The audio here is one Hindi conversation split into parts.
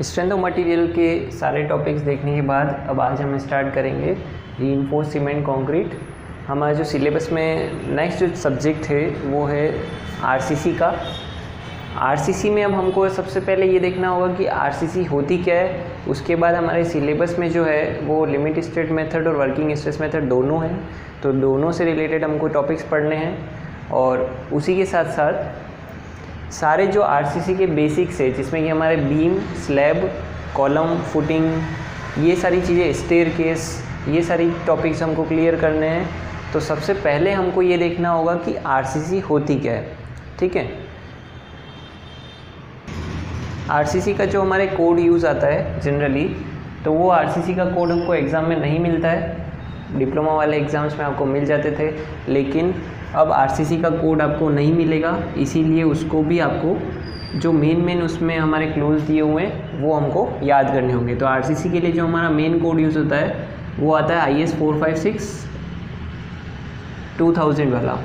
स्ट्रेंथ ऑफ मटेरियल के सारे टॉपिक्स देखने के बाद अब आज हम स्टार्ट करेंगे रीइंफोर्स्ड सीमेंट कंक्रीट। हमारा जो सिलेबस में नेक्स्ट जो सब्जेक्ट है वो है आरसीसी का। आरसीसी में अब हमको सबसे पहले ये देखना होगा कि आरसीसी होती क्या है। उसके बाद हमारे सिलेबस में जो है वो लिमिट स्टेट मेथड और वर्किंग स्ट्रेस मेथड दोनों हैं, तो दोनों से रिलेटेड हमको टॉपिक्स पढ़ने हैं। और उसी के साथ साथ सारे जो आरसीसी के बेसिक्स है जिसमें कि हमारे बीम, स्लैब, कॉलम, फुटिंग, ये सारी चीज़ें, स्टेयरकेस, ये सारी टॉपिक्स हमको क्लियर करने हैं। तो सबसे पहले हमको ये देखना होगा कि आरसीसी होती क्या है। ठीक है, आरसीसी का जो हमारे कोड यूज़ आता है जनरली, तो वो आरसीसी का कोड हमको एग्ज़ाम में नहीं मिलता है। डिप्लोमा वाले एग्ज़ाम्स में आपको मिल जाते थे, लेकिन अब आरसीसी का कोड आपको नहीं मिलेगा, इसीलिए उसको भी आपको जो मेन उसमें हमारे क्लोज दिए हुए हैं वो हमको याद करने होंगे। तो आरसीसी के लिए जो हमारा मेन कोड यूज़ होता है वो आता है IS 456-2000 वाला।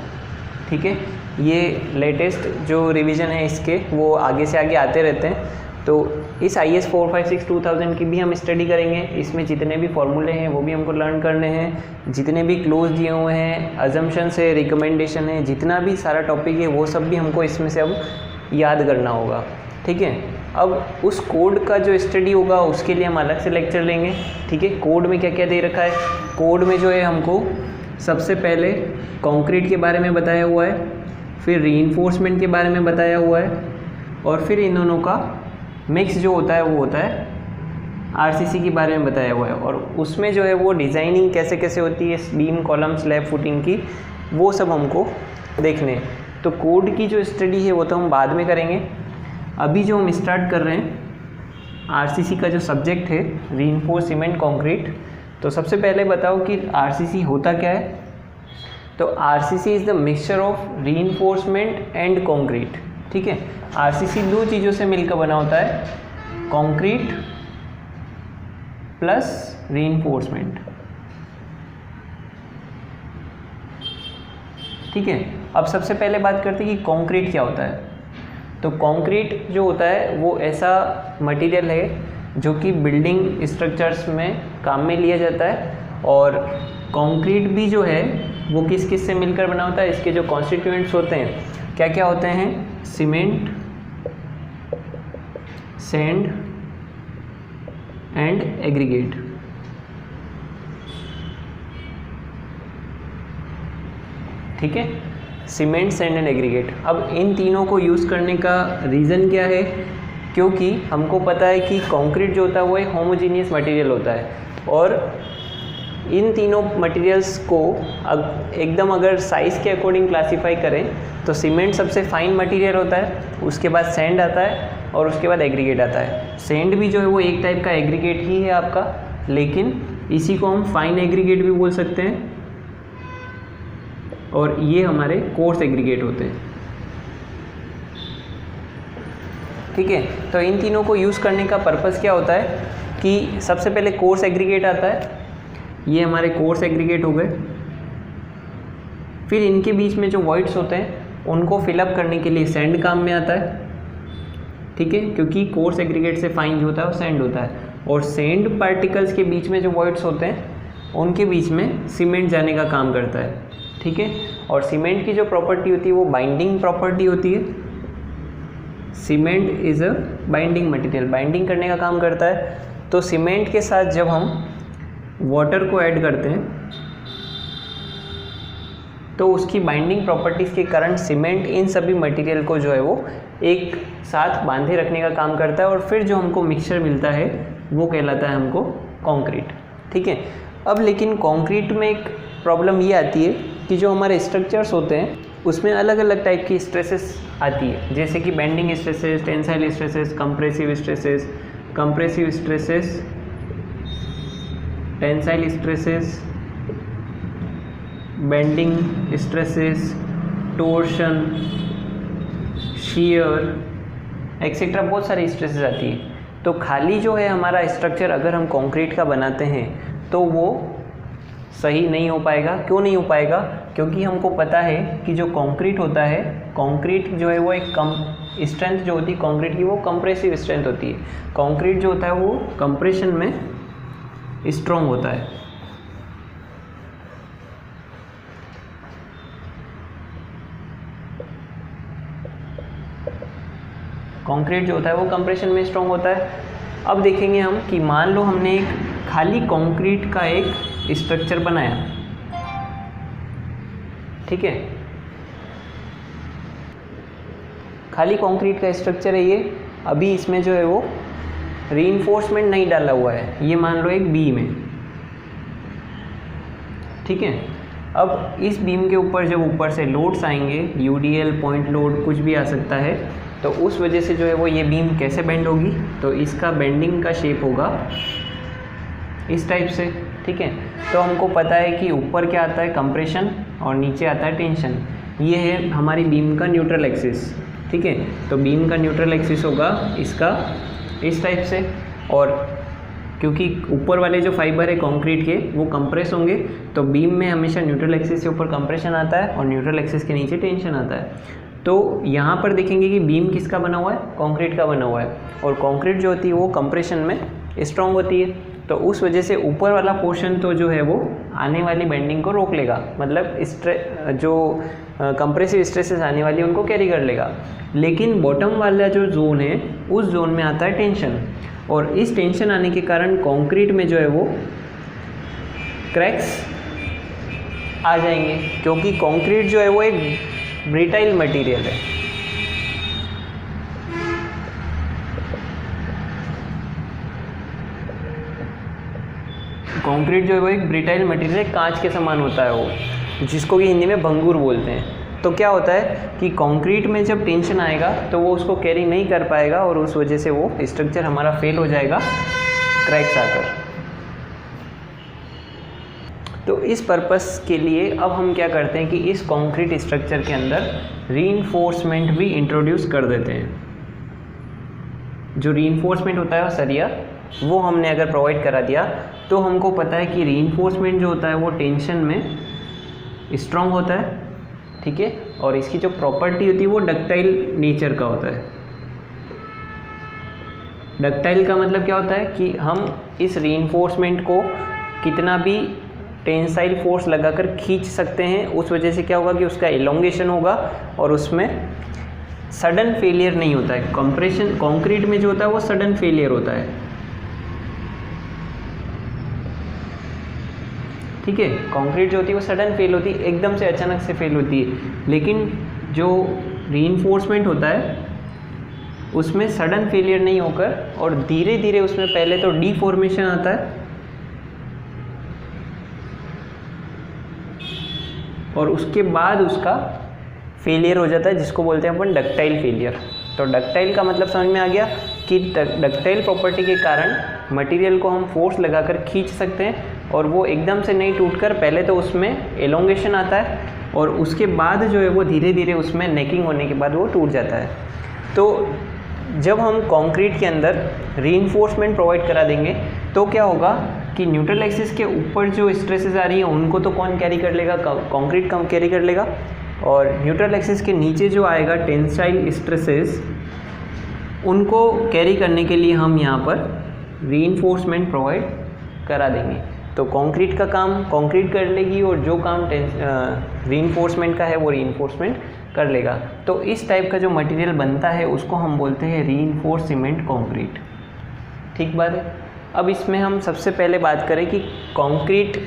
ठीक है, ये लेटेस्ट जो रिवीजन है इसके वो आगे से आगे आते रहते हैं। तो इस IS 456-2000 की भी हम स्टडी करेंगे। इसमें जितने भी फॉर्मूले हैं वो भी हमको लर्न करने हैं, जितने भी क्लोज दिए हुए हैं, अजम्पशंस है, रिकमेंडेशन है, जितना भी सारा टॉपिक है वो सब भी हमको इसमें से अब याद करना होगा। ठीक है, अब उस कोड का जो स्टडी होगा उसके लिए हम अलग से लेक्चर लेंगे। ठीक है, कोड में क्या क्या दे रखा है। कोड में जो है हमको सबसे पहले कंक्रीट के बारे में बताया हुआ है, फिर रीइंफोर्समेंट के बारे में बताया हुआ है, और फिर इन दोनों का मिक्स जो होता है वो होता है आरसीसी के बारे में बताया हुआ है। और उसमें जो है वो डिज़ाइनिंग कैसे कैसे होती है बीम, कॉलम, स्लैब, फुटिंग की, वो सब हमको देखने। तो कोड की जो स्टडी है वो तो हम बाद में करेंगे। अभी जो हम स्टार्ट कर रहे हैं आरसीसी का जो सब्जेक्ट है रीइंफोर्स्ड सीमेंट कंक्रीट। तो सबसे पहले बताओ कि आरसीसी होता क्या है। तो RCC is the mixture of reinforcement and concrete. ठीक है, आरसीसी दो चीज़ों से मिलकर बना होता है, कंक्रीट प्लस रीइंफोर्समेंट। ठीक है, अब सबसे पहले बात करते हैं कि कंक्रीट क्या होता है। तो कंक्रीट जो होता है वो ऐसा मटेरियल है जो कि बिल्डिंग स्ट्रक्चर्स में काम में लिया जाता है। और कंक्रीट भी जो है वो किस किस से मिलकर बना होता है। इसके जो कॉन्स्टिट्यूएंट्स होते हैं क्या क्या होते हैं, सीमेंट, सैंड एंड एग्रीगेट। ठीक है, सीमेंट, सैंड एंड एग्रीगेट। अब इन तीनों को यूज़ करने का रीज़न क्या है, क्योंकि हमको पता है कि कंक्रीट जो होता है वो एक होमोजीनियस मटेरियल होता है। और इन तीनों मटेरियल्स को एकदम अगर साइज़ के अकॉर्डिंग क्लासीफाई करें तो सीमेंट सबसे फाइन मटेरियल होता है, उसके बाद सैंड आता है और उसके बाद एग्रीगेट आता है। सैंड भी जो है वो एक टाइप का एग्रीगेट ही है आपका, लेकिन इसी को हम फाइन एग्रीगेट भी बोल सकते हैं। और ये हमारे कोर्स एग्रीगेट होते हैं। ठीक है, तो इन तीनों को यूज़ करने का पर्पस क्या होता है कि सबसे पहले कोर्स एग्रीगेट आता है, ये हमारे कोर्स एग्रीगेट हो गए। फिर इनके बीच में जो वॉइड्स होते हैं उनको फिलअप करने के लिए सैंड काम में आता है। ठीक है, क्योंकि कोर्स एग्रीगेट से फाइन जो होता है वो सैंड होता है। और सैंड पार्टिकल्स के बीच में जो वॉइड्स होते हैं उनके बीच में सीमेंट जाने का काम करता है। ठीक है, और सीमेंट की जो प्रॉपर्टी होती है वो बाइंडिंग प्रॉपर्टी होती है। Cement is a binding material, binding करने का काम करता है। तो सीमेंट के साथ जब हम वाटर को ऐड करते हैं तो उसकी बाइंडिंग प्रॉपर्टीज़ के कारण सीमेंट इन सभी मटेरियल को जो है वो एक साथ बांधे रखने का काम करता है। और फिर जो हमको मिक्सचर मिलता है वो कहलाता है हमको कंक्रीट। ठीक है, अब लेकिन कंक्रीट में एक प्रॉब्लम ये आती है कि जो हमारे स्ट्रक्चर्स होते हैं उसमें अलग अलग टाइप की स्ट्रेसेस आती है, जैसे कि bending stresses, tensile stresses, compressive stresses, tensile stresses, bending stresses, torsion, shear etcetera, बहुत सारी स्ट्रेसेस आती है। तो खाली जो है हमारा स्ट्रक्चर अगर हम कंक्रीट का बनाते हैं तो वो सही नहीं हो पाएगा। क्यों नहीं हो पाएगा? क्योंकि हमको पता है कि जो कंक्रीट होता है, कंक्रीट जो है वो एक स्ट्रेंथ जो होती है कंक्रीट की वो कंप्रेसिव स्ट्रेंथ होती है। कंक्रीट जो होता है वो कंप्रेशन में स्ट्रॉन्ग होता है। कंक्रीट जो होता है वो कंप्रेशन में स्ट्रॉन्ग होता है। अब देखेंगे हम कि मान लो हमने एक खाली कंक्रीट का एक स्ट्रक्चर बनाया, ठीक है, खाली कंक्रीट का स्ट्रक्चर है ये। अभी इसमें जो है वो रीइंफोर्समेंट नहीं डाला हुआ है, ये मान लो एक बीम है, ठीक है। अब इस बीम के ऊपर जब ऊपर से लोड्स आएंगे, यूडीएल, पॉइंट लोड, कुछ भी आ सकता है, तो उस वजह से जो है वो ये बीम कैसे बेंड होगी, तो इसका बेंडिंग का शेप होगा इस टाइप से, ठीक है। तो हमको पता है कि ऊपर क्या आता है, कंप्रेशन, और नीचे आता है टेंशन। ये है हमारी बीम का न्यूट्रल एक्सिस, ठीक है। तो बीम का न्यूट्रल एक्सिस होगा इसका इस टाइप से, और क्योंकि ऊपर वाले जो फाइबर है कंक्रीट के वो कंप्रेस होंगे, तो बीम में हमेशा न्यूट्रल एक्सिस से ऊपर कंप्रेशन आता है और न्यूट्रल एक्सिस के नीचे टेंशन आता है। तो यहाँ पर देखेंगे कि बीम किसका बना हुआ है, कंक्रीट का बना हुआ है, और कंक्रीट जो होती है वो कंप्रेशन में स्ट्रॉन्ग होती है। तो उस वजह से ऊपर वाला पोर्शन तो जो है वो आने वाली बेंडिंग को रोक लेगा, मतलब जो कंप्रेसिव स्ट्रेसेस आने वाली है उनको कैरी कर लेगा। लेकिन बॉटम वाला जो जोन है उस जोन में आता है टेंशन, और इस टेंशन आने के कारण कंक्रीट में जो है वो क्रैक्स आ जाएंगे, क्योंकि कंक्रीट जो है वो एक ब्रिटाइल मटेरियल है। कंक्रीट जो है वो एक ब्रिटाइल मटेरियल है, कांच के समान होता है वो, जिसको कि हिंदी में भंगुर बोलते हैं। तो क्या होता है कि कंक्रीट में जब टेंशन आएगा तो वो उसको कैरी नहीं कर पाएगा, और उस वजह से वो स्ट्रक्चर हमारा फेल हो जाएगा, क्रैक्स आकर। तो इस पर्पस के लिए अब हम क्या करते हैं कि इस कंक्रीट स्ट्रक्चर के अंदर रीइंफोर्समेंट भी इंट्रोड्यूस कर देते हैं। जो रीइंफोर्समेंट होता है सरिया, वो हमने अगर प्रोवाइड करा दिया तो हमको पता है कि रीइंफोर्समेंट जो होता है वो टेंशन में स्ट्रॉन्ग होता है, ठीक है, और इसकी जो प्रॉपर्टी होती है वो डक्टाइल नेचर का होता है। डक्टाइल का मतलब क्या होता है कि हम इस रीइंफोर्समेंट को कितना भी टेंसाइल फोर्स लगाकर खींच सकते हैं, उस वजह से क्या होगा कि उसका एलोंगेशन होगा और उसमें सडन फेलियर नहीं होता है। कंप्रेशन कंक्रीट में जो होता है वो सडन फेलियर होता है, ठीक है। कंक्रीट जो होती है वो सडन फेल होती है, एकदम से अचानक से फेल होती है। लेकिन जो रीइंफोर्समेंट होता है उसमें सडन फेलियर नहीं होकर और धीरे धीरे उसमें पहले तो डीफॉर्मेशन आता है और उसके बाद उसका फेलियर हो जाता है, जिसको बोलते हैं अपन डक्टाइल फेलियर। तो डक्टाइल का मतलब समझ में आ गया कि डक्टाइल प्रॉपर्टी के कारण मटेरियल को हम फोर्स लगाकर खींच सकते हैं और वो एकदम से नहीं टूटकर पहले तो उसमें एलोंगेशन आता है और उसके बाद जो है वो धीरे धीरे उसमें नेकिंग होने के बाद वो टूट जाता है। तो जब हम कंक्रीट के अंदर रीइंफोर्समेंट प्रोवाइड करा देंगे तो क्या होगा कि न्यूट्रल एक्सिस के ऊपर जो स्ट्रेसेस आ रही हैं उनको तो कौन कैरी कर लेगा, कंक्रीट कम कैरी कर लेगा, और न्यूट्रल एक्सिस के नीचे जो आएगा टेंसाइल स्ट्रेसेस उनको कैरी करने के लिए हम यहाँ पर रीइंफोर्समेंट प्रोवाइड करा देंगे। तो कंक्रीट का काम कंक्रीट कर लेगी और जो काम रीइंफोर्समेंट का है वो रीइंफोर्समेंट कर लेगा। तो इस टाइप का जो मटेरियल बनता है उसको हम बोलते हैं रीइंफोर्स्ड सीमेंट कंक्रीट। ठीक बात है। अब इसमें हम सबसे पहले बात करें कि कंक्रीट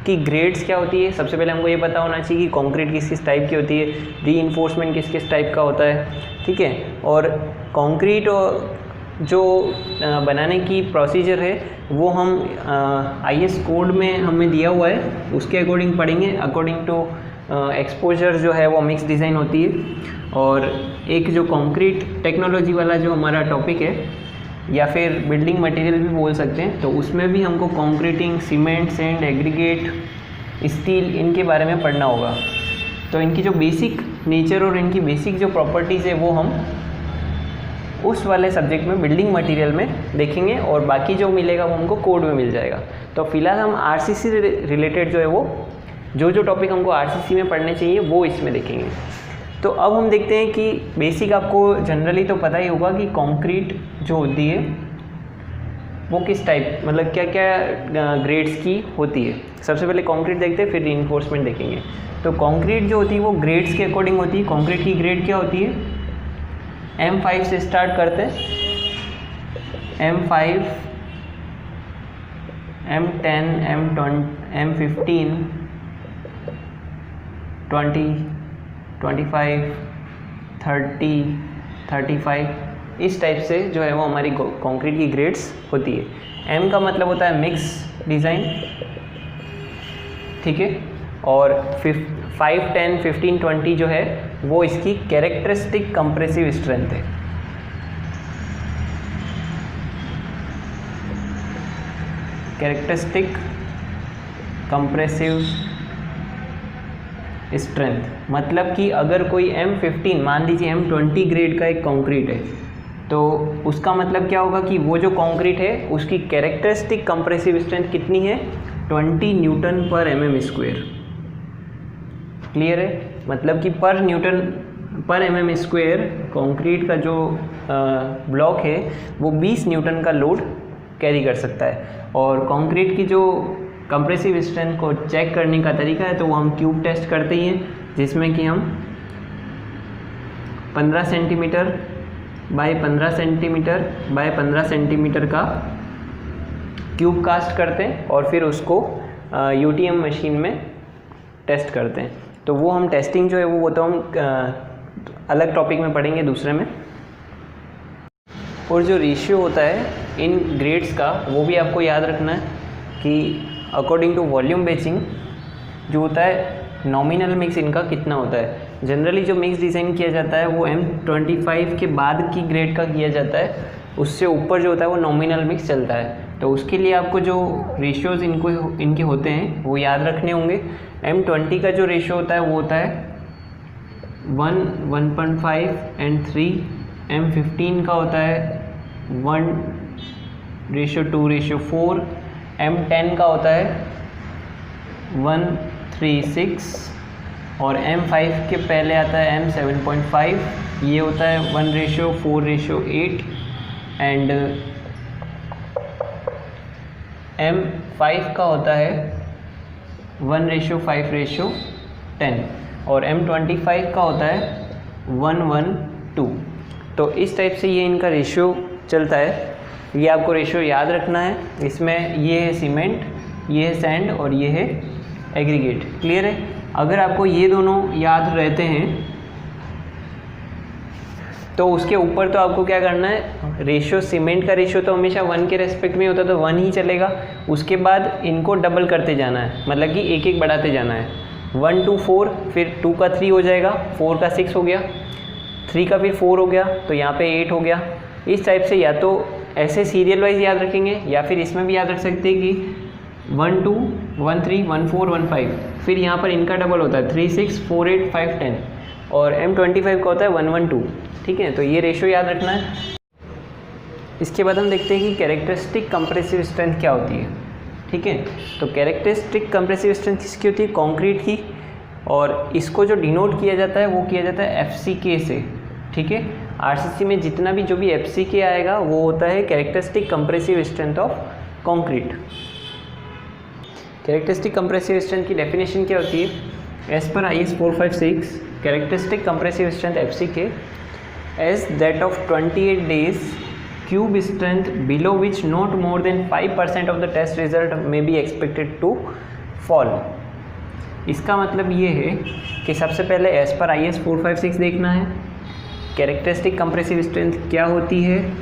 की ग्रेड्स क्या होती है। सबसे पहले हमको ये पता होना चाहिए कि कंक्रीट किस किस टाइप की होती है, रीइंफोर्समेंट किस किस टाइप का होता है, ठीक है। और कंक्रीट जो बनाने की प्रोसीजर है वो हम IS कोड में हमें दिया हुआ है, उसके अकॉर्डिंग पढ़ेंगे। अकॉर्डिंग टू एक्सपोजर जो है वो मिक्स डिज़ाइन होती है। और एक जो कंक्रीट टेक्नोलॉजी वाला जो हमारा टॉपिक है या फिर बिल्डिंग मटेरियल भी बोल सकते हैं, तो उसमें भी हमको concreting, cement, sand, aggregate, steel, इनके बारे में पढ़ना होगा। तो इनकी जो बेसिक नेचर और इनकी बेसिक जो प्रॉपर्टीज़ है वो हम उस वाले सब्जेक्ट में बिल्डिंग मटेरियल में देखेंगे और बाकी जो मिलेगा वो हमको कोड में मिल जाएगा। तो फिलहाल हम RCC रिलेटेड जो है वो जो टॉपिक हमको RCC में पढ़ने चाहिए वो इसमें देखेंगे। तो अब हम देखते हैं कि बेसिक आपको जनरली तो पता ही होगा कि कंक्रीट जो होती है वो किस टाइप, मतलब क्या क्या ग्रेड्स की होती है। सबसे पहले कंक्रीट देखते हैं, फिर रीइंफोर्समेंट देखेंगे। तो कंक्रीट जो होती है वो ग्रेड्स के अकॉर्डिंग होती है। कंक्रीट की ग्रेड क्या होती है? M5 से स्टार्ट करते हैं, M5, M10, M15, 20, 25, 30, 35, इस टाइप से जो है वो हमारी कंक्रीट की ग्रेड्स होती है। M का मतलब होता है मिक्स डिज़ाइन, ठीक है। और 5, 10, 15, 20 जो है वो इसकी कैरेक्टरिस्टिक कंप्रेसिव स्ट्रेंथ है। कैरेक्टरिस्टिक कंप्रेसिव स्ट्रेंथ मतलब कि अगर कोई M15, मान लीजिए M20 ग्रेड का एक कंक्रीट है, तो उसका मतलब क्या होगा कि वो जो कंक्रीट है उसकी कैरेक्टरिस्टिक कंप्रेसिव स्ट्रेंथ कितनी है? 20 न्यूटन पर mm²। क्लियर है? मतलब कि पर न्यूटन पर mm² कंक्रीट का जो ब्लॉक है वो 20 न्यूटन का लोड कैरी कर सकता है। और कंक्रीट की जो कंप्रेसिव स्ट्रेंथ को चेक करने का तरीका है तो वो हम क्यूब टेस्ट करते ही हैं, जिसमें कि हम 15 centimetre bye 15 centimetre bye 15 centimetre का क्यूब कास्ट करते हैं और फिर उसको UTM मशीन में टेस्ट करते हैं। तो वो हम टेस्टिंग जो है वो तो हम अलग टॉपिक में पढ़ेंगे दूसरे में। और जो रेशियो होता है इन ग्रेड्स का वो भी आपको याद रखना है कि अकॉर्डिंग टू वॉल्यूम बेचिंग जो होता है नॉमिनल मिक्स इनका कितना होता है। जनरली जो मिक्स डिज़ाइन किया जाता है वो M25 के बाद की ग्रेड का किया जाता है, उससे ऊपर जो होता है वो नॉमिनल मिक्स चलता है। तो उसके लिए आपको जो रेशियोज इनके होते हैं वो याद रखने होंगे। M20 का जो रेशियो होता है वो होता है 1, 1.5 and 3। M15 का होता है 1:2:4। M10 का होता है 1:3:6 और M5 के पहले आता है M7.5, ये होता है 1:4:8 एंड M5 का होता है 1:5:10 और M25 का होता है 1:1:2। तो इस टाइप से ये इनका रेशियो चलता है। ये आपको रेशियो याद रखना है। इसमें ये है सीमेंट, ये है सैंड और ये है एग्रीगेट। क्लियर है? अगर आपको ये दोनों याद रहते हैं तो उसके ऊपर तो आपको क्या करना है, रेशियो सीमेंट का रेशियो तो हमेशा 1 के रेस्पेक्ट में होता है तो 1 ही चलेगा। उसके बाद इनको डबल करते जाना है, मतलब कि एक एक बढ़ाते जाना है। 1 to 4, फिर 2 का 3 हो जाएगा, 4 का 6 हो गया, 3 का फिर 4 हो गया, तो यहाँ पे 8 हो गया। इस टाइप से या तो ऐसे सीरियल वाइज याद रखेंगे या फिर इसमें भी याद रख सकते हैं कि 1 2 1 3 1 4 1 5, फिर यहाँ पर इनका डबल होता है 3 6 4 8 5 10 और M25 का होता है 1 1 2। ठीक है, तो ये रेशियो याद रखना है। इसके बाद हम देखते हैं कि कैरेक्टरिस्टिक कंप्रेसिव स्ट्रेंथ क्या होती है। ठीक है, तो कैरेक्टरिस्टिक कंप्रेसिव स्ट्रेंथ किसकी होती है? कंक्रीट की। और इसको जो डिनोट किया जाता है वो किया जाता है FCK से। ठीक है, RCC में जितना भी जो भी FCK आएगा वो होता है characteristic compressive strength of concrete. Characteristic compressive strength की डेफिनेशन क्या होती है? As per IS 456 characteristic compressive strength FCK as that of 28 days cube strength below which not more than 5% of the test result may be expected to fall। इसका मतलब ये है कि सबसे पहले एज पर IS 456 देखना है कैरेक्टरिस्टिक कंप्रेसिव स्ट्रेंथ क्या होती है,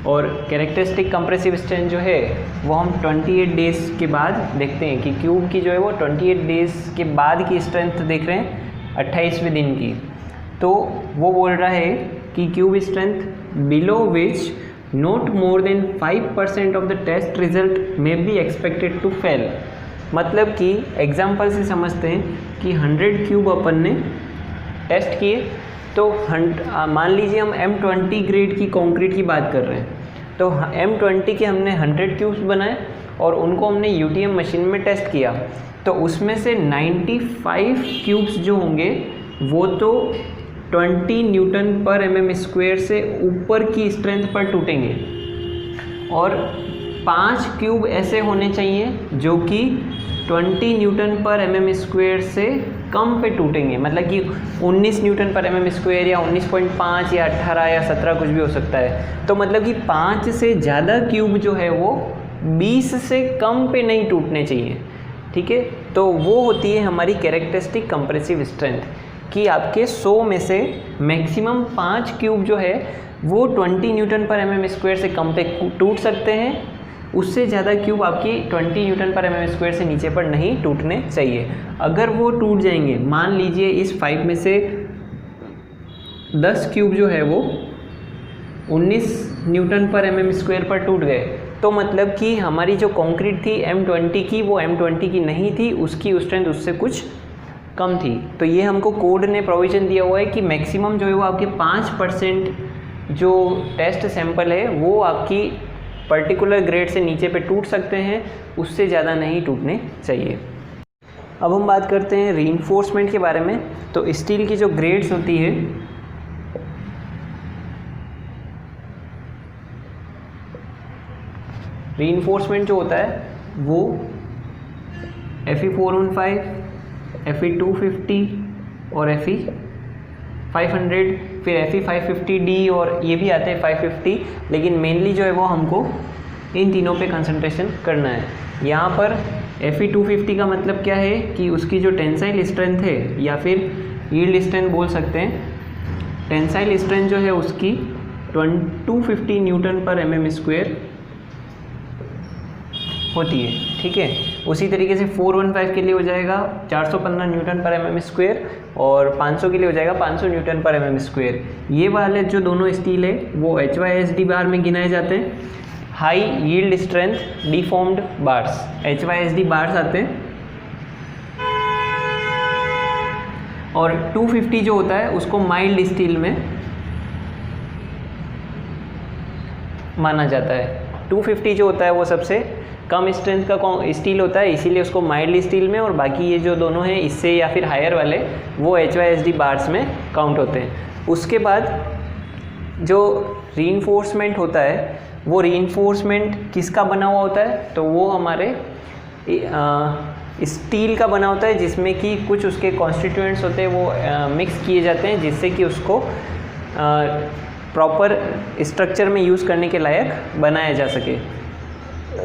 और कैरेक्टरिस्टिक कंप्रेसिव स्ट्रेंथ जो है वो हम 28 डेज़ के बाद देखते हैं कि क्यूब की जो है वो 28 डेज़ के बाद की स्ट्रेंथ देख रहे हैं 28वें दिन की। तो वो बोल रहा है कि cube strength below which not more than 5% of the test result में बी एक्सपेक्टेड टू फेल। मतलब कि एग्जाम्पल से समझते हैं कि 100 क्यूब अपन ने टेस्ट किए, तो मान लीजिए हम M20 ग्रेड की कंक्रीट की बात कर रहे हैं, तो M20 के हमने 100 क्यूब्स बनाए और उनको हमने UTM मशीन में टेस्ट किया, तो उसमें से 95 क्यूब्स जो होंगे वो तो 20 न्यूटन पर एमएम स्क्वायर से ऊपर की स्ट्रेंथ पर टूटेंगे और 5 क्यूब ऐसे होने चाहिए जो कि 20 न्यूटन पर एमएम स्क्वायर से कम पे टूटेंगे, मतलब कि 19 न्यूटन पर एमएम स्क्वायर या 19.5 या 18 या 17 कुछ भी हो सकता है। तो मतलब कि 5 से ज़्यादा क्यूब जो है वो 20 से कम पे नहीं टूटने चाहिए, ठीक है। तो वो होती है हमारी कैरेक्टरिस्टिक कंप्रेसिव स्ट्रेंथ कि आपके 100 में से मैक्सिमम 5 क्यूब जो है वो 20 न्यूटन पर एमएम स्क्वायर से कम पे टूट सकते हैं, उससे ज़्यादा क्यूब आपकी 20 न्यूटन पर एमएम स्क्वायर से नीचे पर नहीं टूटने चाहिए। अगर वो टूट जाएंगे, मान लीजिए इस 5 में से 10 क्यूब जो है वो 19 न्यूटन पर एमएम स्क्वायर पर टूट गए, तो मतलब कि हमारी जो कंक्रीट थी M20 की वो M20 की नहीं थी, उसकी स्ट्रेंथ उससे कुछ कम थी। तो ये हमको कोड ने प्रोविज़न दिया हुआ है कि मैक्सिमम जो है वो आपके 5% जो टेस्ट सैंपल है वो आपकी पर्टिकुलर ग्रेड से नीचे पे टूट सकते हैं, उससे ज़्यादा नहीं टूटने चाहिए। अब हम बात करते हैं रीइंफोर्समेंट के बारे में। तो स्टील की जो ग्रेड्स होती है, रीइंफोर्समेंट जो होता है वो Fe415, Fe250 और Fe500, फिर Fe550D और ये भी आते हैं 550, लेकिन मेनली जो है वो हमको इन तीनों पे कंसंट्रेशन करना है। यहाँ पर Fe250 का मतलब क्या है कि उसकी जो टेंसाइल स्ट्रेंथ है या फिर यील्ड स्ट्रेंथ बोल सकते हैं, टेंसाइल स्ट्रेंथ जो है उसकी 250 न्यूटन पर एमएम स्क्वायर होती है, ठीक है। उसी तरीके से 415 के लिए हो जाएगा 415 न्यूटन पर एमएम स्क्वायर और 500 के लिए हो जाएगा 500 न्यूटन पर एमएम स्क्वायर। ये वाले जो दोनों स्टील है वो HYSD बार में गिनाए जाते हैं, high yield strength deformed bars, HYSD bars आते हैं। और 250 जो होता है उसको माइल्ड स्टील में माना जाता है। 250 जो होता है वो सबसे कम स्ट्रेंथ का स्टील होता है, इसीलिए उसको माइल्ड स्टील में, और बाकी ये जो दोनों हैं इससे या फिर हायर वाले वो HYSD बार्स में काउंट होते हैं। उसके बाद जो रीइंफोर्समेंट होता है वो रीइंफोर्समेंट किसका बना हुआ होता है, तो वो हमारे स्टील का बना होता है जिसमें कि कुछ उसके कॉन्स्टिट्यूएंट्स होते हैं वो मिक्स किए जाते हैं जिससे कि उसको प्रॉपर स्ट्रक्चर में यूज़ करने के लायक बनाया जा सके।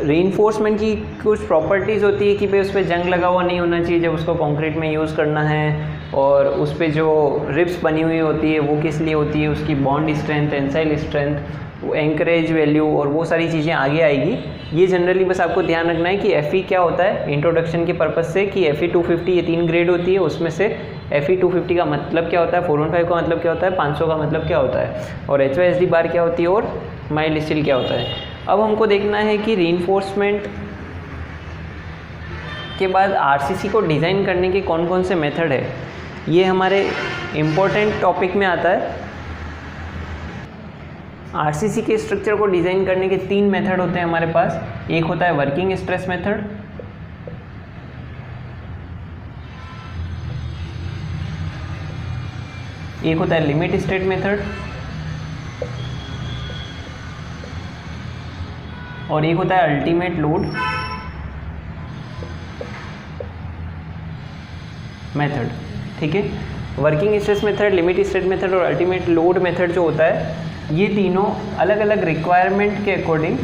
रीइंफोर्समेंट की कुछ प्रॉपर्टीज़ होती है कि भाई उस पर जंग लगा हुआ नहीं होना चाहिए जब उसको कंक्रीट में यूज़ करना है, और उस पर जो रिब्स बनी हुई होती है वो किस लिए होती है, उसकी bond strength, tensile strength, anchorage value और वो सारी चीज़ें आगे आएगी। ये जनरली बस आपको ध्यान रखना है कि Fe क्या होता है इंट्रोडक्शन के पर्पज़ से, कि Fe250 ये 3 ग्रेड होती है, उसमें से Fe250 का मतलब क्या होता है, 415 का मतलब क्या होता है, 500 का मतलब क्या होता है, और HYSD बार क्या होती है और माइल्ड स्टील क्या होता है। अब हमको देखना है कि रीइंफोर्समेंट के बाद RCC को डिज़ाइन करने के कौन कौन से मेथड है, ये हमारे इम्पोर्टेंट टॉपिक में आता है। RCC के स्ट्रक्चर को डिज़ाइन करने के 3 मेथड होते हैं हमारे पास। एक होता है वर्किंग स्ट्रेस मेथड, एक होता है लिमिट स्टेट मेथड, और एक होता है अल्टीमेट लोड मेथड, ठीक है। Working stress method, limit state method और अल्टीमेट लोड मेथड जो होता है, ये तीनों अलग अलग रिक्वायरमेंट के अकॉर्डिंग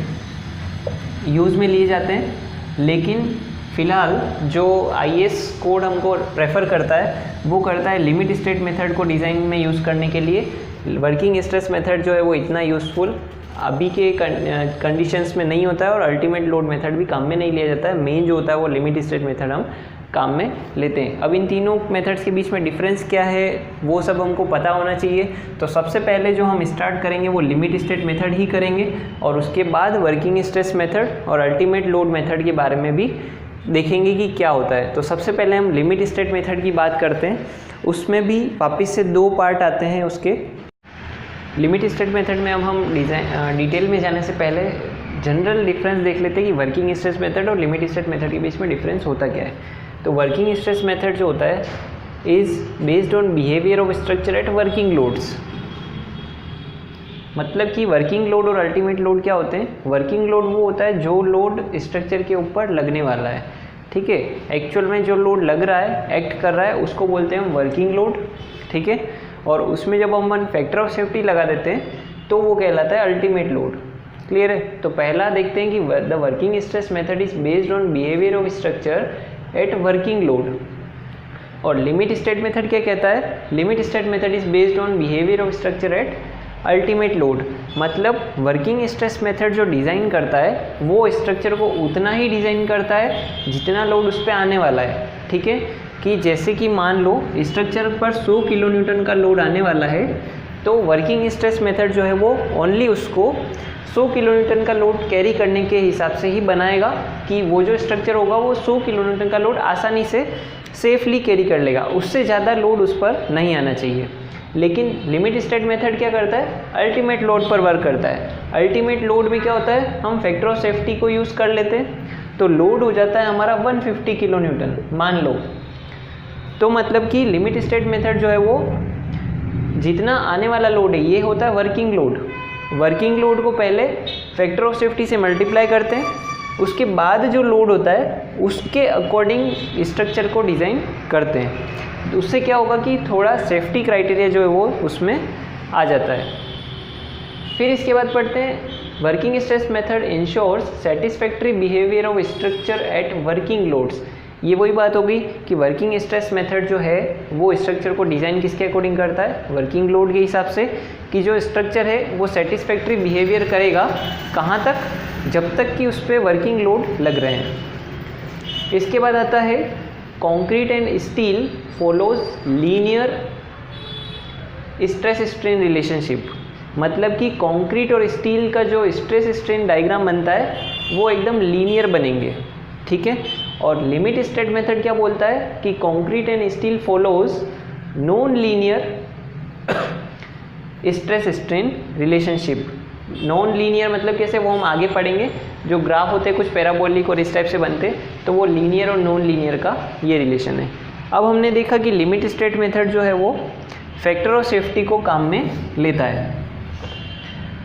यूज़ में लिए जाते हैं, लेकिन फ़िलहाल जो IS कोड हमको प्रेफर करता है वो करता है लिमिट स्टेट मेथड को डिज़ाइन में यूज़ करने के लिए। वर्किंग स्ट्रेस मेथड जो है वो इतना यूज़फुल अभी के कंडीशंस में नहीं होता है, और अल्टीमेट लोड मेथड भी काम में नहीं लिया जाता है। मेन जो होता है वो लिमिट स्टेट मेथड हम काम में लेते हैं। अब इन तीनों मेथड्स के बीच में डिफरेंस क्या है वो सब हमको पता होना चाहिए। तो सबसे पहले जो हम स्टार्ट करेंगे वो लिमिट स्टेट मेथड ही करेंगे, और उसके बाद वर्किंग स्ट्रेस मेथड और अल्टीमेट लोड मेथड के बारे में भी देखेंगे कि क्या होता है। तो सबसे पहले हम लिमिट स्टेट मेथड की बात करते हैं। उसमें भी वापस से 2 पार्ट आते हैं उसके। लिमिट स्टेट मेथड में अब हम डिटेल में जाने से पहले जनरल डिफरेंस देख लेते हैं कि वर्किंग स्ट्रेस मेथड और लिमिट स्टेट मेथड के बीच में डिफरेंस होता क्या है। तो वर्किंग स्ट्रेस मेथड जो होता है is based on behaviour of structure at working loads. मतलब कि वर्किंग लोड और अल्टीमेट लोड क्या होते हैं? वर्किंग लोड वो होता है जो लोड स्ट्रक्चर के ऊपर लगने वाला है, ठीक है। एक्चुअल में जो लोड लग रहा है, एक्ट कर रहा है, उसको बोलते हैं हम वर्किंग लोड, ठीक है। और उसमें जब हम फैक्टर ऑफ सेफ्टी लगा देते हैं तो वो कहलाता है अल्टीमेट लोड। क्लियर है? तो पहला देखते हैं कि the working stress method is based on behaviour of structure at working load. और लिमिट स्टेट मेथड क्या कहता है? Limit state method is based on behaviour of structure eight ultimate load. मतलब वर्किंग स्ट्रेस मेथड जो डिज़ाइन करता है वो स्ट्रक्चर को उतना ही डिज़ाइन करता है जितना लोड उस पर आने वाला है, ठीक है। कि जैसे कि मान लो स्ट्रक्चर पर 100 किलो न्यूटन का लोड आने वाला है, तो वर्किंग स्ट्रेस मेथड जो है वो ओनली उसको 100 किलो न्यूटन का लोड कैरी करने के हिसाब से ही बनाएगा कि वो जो स्ट्रक्चर होगा वो 100 किलो न्यूटन का लोड आसानी से सेफली कैरी कर लेगा, उससे ज़्यादा लोड उस पर नहीं आना चाहिए। लेकिन लिमिट स्टेट मेथड क्या करता है? अल्टीमेट लोड पर वर्क करता है। अल्टीमेट लोड में क्या होता है? हम फैक्टर ऑफ सेफ्टी को यूज़ कर लेते हैं, तो लोड हो जाता है हमारा 150 किलो न्यूटन मान लो। तो मतलब कि लिमिट स्टेट मेथड जो है वो जितना आने वाला लोड है ये होता है वर्किंग लोड। वर्किंग लोड को पहले फैक्टर ऑफ सेफ्टी से मल्टीप्लाई करते हैं, उसके बाद जो लोड होता है उसके अकॉर्डिंग स्ट्रक्चर को डिज़ाइन करते हैं। उससे क्या होगा कि थोड़ा सेफ्टी क्राइटेरिया जो है वो उसमें आ जाता है। फिर इसके बाद पढ़ते हैं working stress method ensures satisfactory behaviour of structure at working loads. ये वही बात होगी कि वर्किंग स्ट्रेस मेथड जो है वो स्ट्रक्चर को डिज़ाइन किसके अकॉर्डिंग करता है? वर्किंग लोड के हिसाब से, कि जो स्ट्रक्चर है वो सेटिस्फैक्ट्री बिहेवियर करेगा कहाँ तक? जब तक कि उस पर वर्किंग लोड लग रहे हैं। इसके बाद आता है concrete and steel follows linear stress strain relationship. मतलब कि कंक्रीट और स्टील का जो स्ट्रेस स्ट्रेन डायग्राम बनता है वो एकदम लीनियर बनेंगे, ठीक है। और लिमिट स्टेट मेथड क्या बोलता है कि concrete and steel follows non linear stress strain relationship. Non linear मतलब कैसे, वो हम आगे पढ़ेंगे। जो ग्राफ होते हैं कुछ पैराबोलिक और इस टाइप से बनते, तो वो लीनियर और नॉन लीनियर का ये रिलेशन है। अब हमने देखा कि लिमिट स्टेट मेथड जो है वो फैक्टर ऑफ सेफ्टी को काम में लेता है।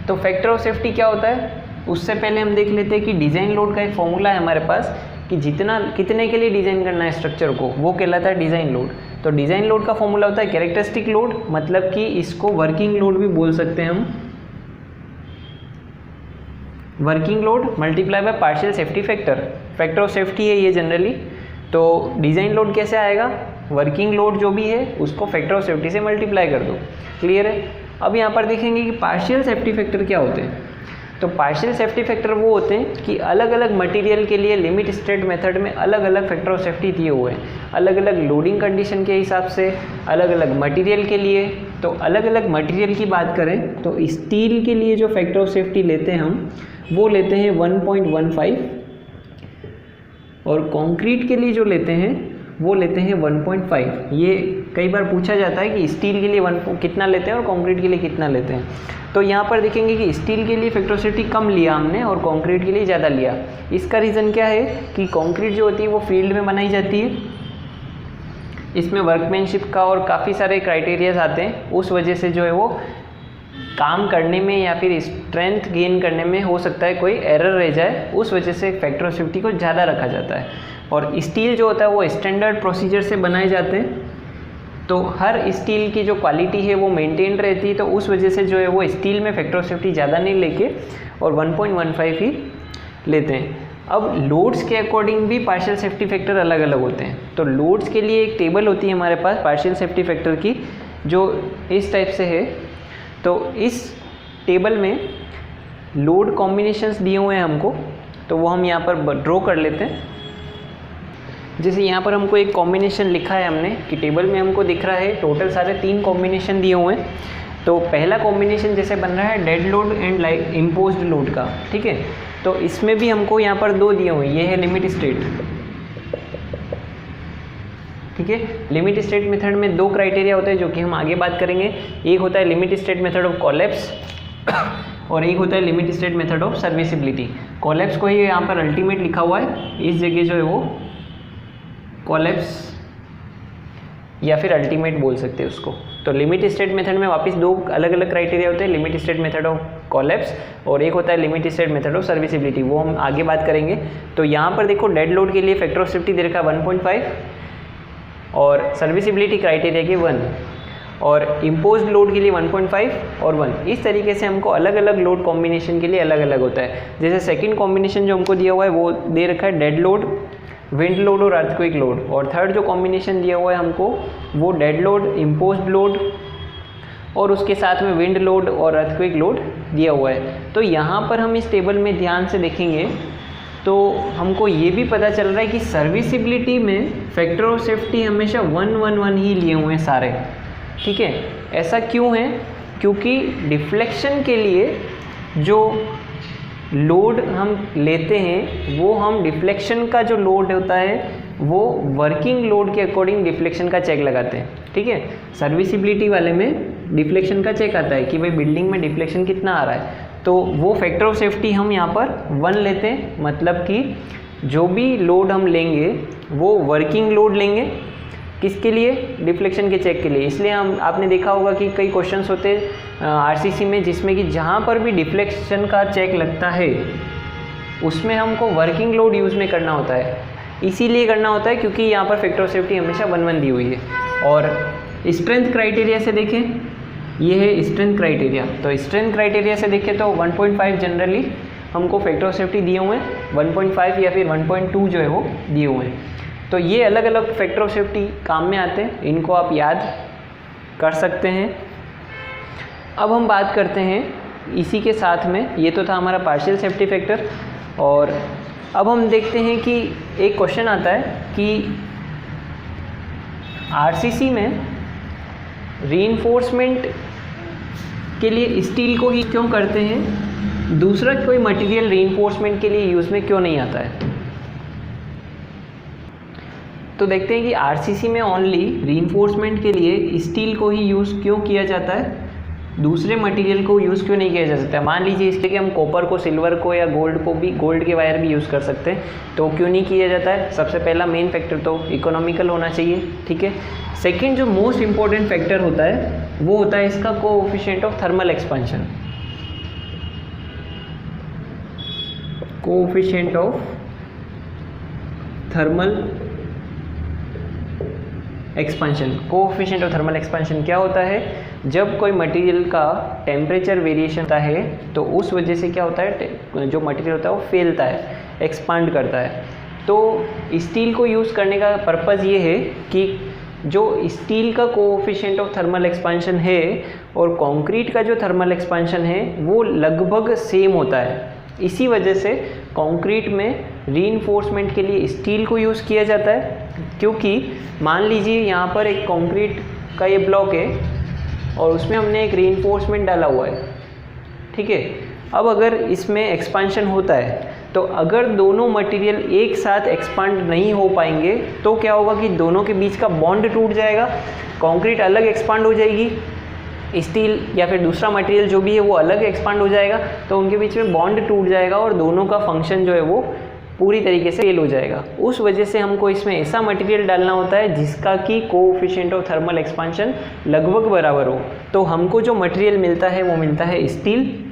तो फैक्टर ऑफ सेफ्टी क्या होता है? उससे पहले हम देख लेते हैं कि डिज़ाइन लोड का एक फॉर्मूला है हमारे पास कि जितना कितने के लिए डिज़ाइन करना है स्ट्रक्चर को, वो कहलाता है डिज़ाइन लोड। तो डिज़ाइन लोड का फॉर्मूला होता है कैरेक्टरिस्टिक लोड, मतलब कि इसको वर्किंग लोड भी बोल सकते हैं हम। Working load multiply by partial safety factor, factor of safety है ये जनरली। तो डिज़ाइन लोड कैसे आएगा? वर्किंग लोड जो भी है उसको फैक्टर ऑफ सेफ्टी से मल्टीप्लाई कर दो। क्लियर है? अब यहाँ पर देखेंगे कि पार्शियल सेफ्टी फैक्टर क्या होते हैं। तो पार्शियल सेफ्टी फैक्टर वो होते हैं कि अलग अलग मटेरियल के लिए लिमिट स्टेट मेथड में अलग अलग फैक्टर ऑफ सेफ्टी दिए हुए हैं, अलग अलग लोडिंग कंडीशन के हिसाब से, अलग अलग मटेरियल के लिए। तो अलग अलग मटेरियल की बात करें तो स्टील के लिए जो फैक्टर ऑफ सेफ्टी लेते हैं हम वो लेते हैं 1.15, और कंक्रीट के लिए जो लेते हैं वो लेते हैं 1.5। ये कई बार पूछा जाता है कि स्टील के लिए कितना लेते हैं और कंक्रीट के लिए कितना लेते हैं। तो यहाँ पर देखेंगे कि स्टील के लिए फैक्टर ऑफ सेफ्टी कम लिया हमने और कंक्रीट के लिए ज़्यादा लिया। इसका रीज़न क्या है कि कंक्रीट जो होती है वो फील्ड में बनाई जाती है, इसमें वर्कमैनशिप का और काफ़ी सारे क्राइटेरियाज आते हैं, उस वजह से जो है वो काम करने में या फिर स्ट्रेंथ गेन करने में हो सकता है कोई एरर रह जाए, उस वजह से फैक्टर ऑफ सेफ्टी को ज़्यादा रखा जाता है। और स्टील जो होता है वो स्टैंडर्ड प्रोसीजर से बनाए जाते हैं, तो हर स्टील की जो क्वालिटी है वो मेंटेन रहती है, तो उस वजह से जो है वो स्टील में फैक्टर ऑफ सेफ्टी ज़्यादा नहीं लेके और 1.15 ही लेते हैं। अब लोड्स के अकॉर्डिंग भी पार्शियल सेफ्टी फैक्टर अलग अलग होते हैं। तो लोड्स के लिए एक टेबल होती है हमारे पास पार्शियल सेफ्टी फैक्टर की, जो इस टाइप से है। तो इस टेबल में लोड कॉम्बिनेशंस दिए हुए हैं हमको, तो वो हम यहाँ पर ड्रॉ कर लेते हैं। जैसे यहाँ पर हमको एक कॉम्बिनेशन लिखा है हमने कि टेबल में हमको दिख रहा है टोटल सारे 3 कॉम्बिनेशन दिए हुए हैं। तो पहला कॉम्बिनेशन जैसे बन रहा है dead load and like imposed load का, ठीक है। तो इसमें भी हमको यहाँ पर 2 दिए हुए, ये है लिमिट स्टेट, ठीक है। लिमिट स्टेट मेथड में 2 क्राइटेरिया होते हैं जो कि हम आगे बात करेंगे। एक होता है limit state method of collapse और एक होता है limit state method of serviceability. Collapse को ही यहाँ पर अल्टीमेट लिखा हुआ है, इस जगह जो है वो कोलैप्स या फिर अल्टीमेट बोल सकते हैं उसको। तो लिमिट स्टेट मेथड में वापस दो अलग अलग क्राइटेरिया होते हैं, limit state method of collapse और एक होता है limit state method of serviceability, वो हम आगे बात करेंगे। तो यहाँ पर देखो डेड लोड के लिए फैक्टर ऑफ सेफ्टी दे रखा 1.5 और सर्विसिबिलिटी क्राइटेरिया की 1 और इम्पोज्ड लोड के लिए 1.5 और 1। इस तरीके से हमको अलग अलग लोड कॉम्बिनेशन के लिए अलग अलग होता है। जैसे सेकंड कॉम्बिनेशन जो हमको दिया हुआ है वो दे रखा है डेड लोड, विंड लोड और अर्थक्वेक लोड, और थर्ड जो कॉम्बिनेशन दिया हुआ है हमको वो डेड लोड, इम्पोज्ड लोड और उसके साथ में विंड लोड और अर्थक्वेक लोड दिया हुआ है। तो यहाँ पर हम इस टेबल में ध्यान से देखेंगे तो हमको ये भी पता चल रहा है कि सर्विसिबिलिटी में फैक्टर ऑफ सेफ्टी हमेशा 111 ही लिए हुए हैं सारे, ठीक है। ऐसा क्यों है? क्योंकि डिफ्लेक्शन के लिए जो लोड हम लेते हैं वो हम डिफ्लेक्शन का जो लोड होता है वो वर्किंग लोड के अकॉर्डिंग डिफ्लेक्शन का चेक लगाते हैं, ठीक है। सर्विसिबिलिटी वाले में डिफ्लेक्शन का चेक आता है कि भाई बिल्डिंग में डिफ्लेक्शन कितना आ रहा है, तो वो फैक्टर ऑफ सेफ्टी हम यहाँ पर 1 लेते हैं। मतलब कि जो भी लोड हम लेंगे वो वर्किंग लोड लेंगे, किसके लिए? डिफ्लेक्शन के चेक के लिए। इसलिए हम आपने देखा होगा कि कई क्वेश्चंस होते हैं आरसीसी में जिसमें कि जहाँ पर भी डिफ्लेक्शन का चेक लगता है उसमें हमको वर्किंग लोड यूज़ में करना होता है। इसीलिए करना होता है क्योंकि यहाँ पर फैक्टर ऑफ सेफ्टी हमेशा 1 दी हुई है। और स्ट्रेंथ क्राइटेरिया से देखें, ये है स्ट्रेंथ क्राइटेरिया। तो स्ट्रेंथ क्राइटेरिया से देखें तो 1.5 जनरली हमको फैक्टर ऑफ सेफ्टी दिए हुए हैं, 1.5 या फिर 1.2 जो है वो दिए हुए हैं। तो ये अलग अलग फैक्टर ऑफ सेफ्टी काम में आते हैं, इनको आप याद कर सकते हैं। अब हम बात करते हैं इसी के साथ में, ये तो था हमारा पार्शियल सेफ्टी फैक्टर, और अब हम देखते हैं कि एक क्वेश्चन आता है कि आरसीसी में रीइंफोर्समेंट के लिए स्टील को ही क्यों करते हैं, दूसरा कोई मटेरियल रीइंफोर्समेंट के लिए यूज़ में क्यों नहीं आता है। तो देखते हैं कि आरसीसी में ओनली रीइंफोर्समेंट के लिए स्टील को ही यूज़ क्यों किया जाता है, दूसरे मटेरियल को यूज़ क्यों नहीं किया जा सकता है। मान लीजिए इसके कि हम कॉपर को, सिल्वर को या गोल्ड को भी, गोल्ड के वायर भी यूज़ कर सकते हैं, तो क्यों नहीं किया जाता है। सबसे पहला मेन फैक्टर तो इकोनॉमिकल होना चाहिए, ठीक है। सेकेंड जो मोस्ट इम्पॉर्टेंट फैक्टर होता है वो होता है इसका coefficient of thermal expansion. Coefficient of thermal expansion. Coefficient of thermal expansion क्या होता है? जब कोई मटेरियल का टेम्परेचर वेरिएशन होता है तो उस वजह से क्या होता है, जो मटेरियल होता है वो फैलता है, एक्सपांड करता है। तो स्टील को यूज़ करने का पर्पज़ ये है कि जो स्टील का कोएफिशिएंट ऑफ थर्मल एक्सपेंशन है और कंक्रीट का जो थर्मल एक्सपेंशन है वो लगभग सेम होता है। इसी वजह से कंक्रीट में रीइंफोर्समेंट के लिए स्टील को यूज़ किया जाता है। क्योंकि मान लीजिए यहाँ पर एक कंक्रीट का ये ब्लॉक है और उसमें हमने एक रीइंफोर्समेंट डाला हुआ है, ठीक है। अब अगर इसमें एक्सपांशन होता है तो अगर दोनों मटेरियल एक साथ एक्सपांड नहीं हो पाएंगे तो क्या होगा कि दोनों के बीच का बॉन्ड टूट जाएगा, कंक्रीट अलग एक्सपांड हो जाएगी, स्टील या फिर दूसरा मटेरियल जो भी है वो अलग एक्सपांड हो जाएगा, तो उनके बीच में बॉन्ड टूट जाएगा और दोनों का फंक्शन जो है वो पूरी तरीके से फेल हो जाएगा। उस वजह से हमको इसमें ऐसा मटेरियल डालना होता है जिसका कि कोएफिशिएंट ऑफ थर्मल एक्सपेंशन लगभग बराबर हो। तो हमको जो मटेरियल मिलता है वो मिलता है स्टील,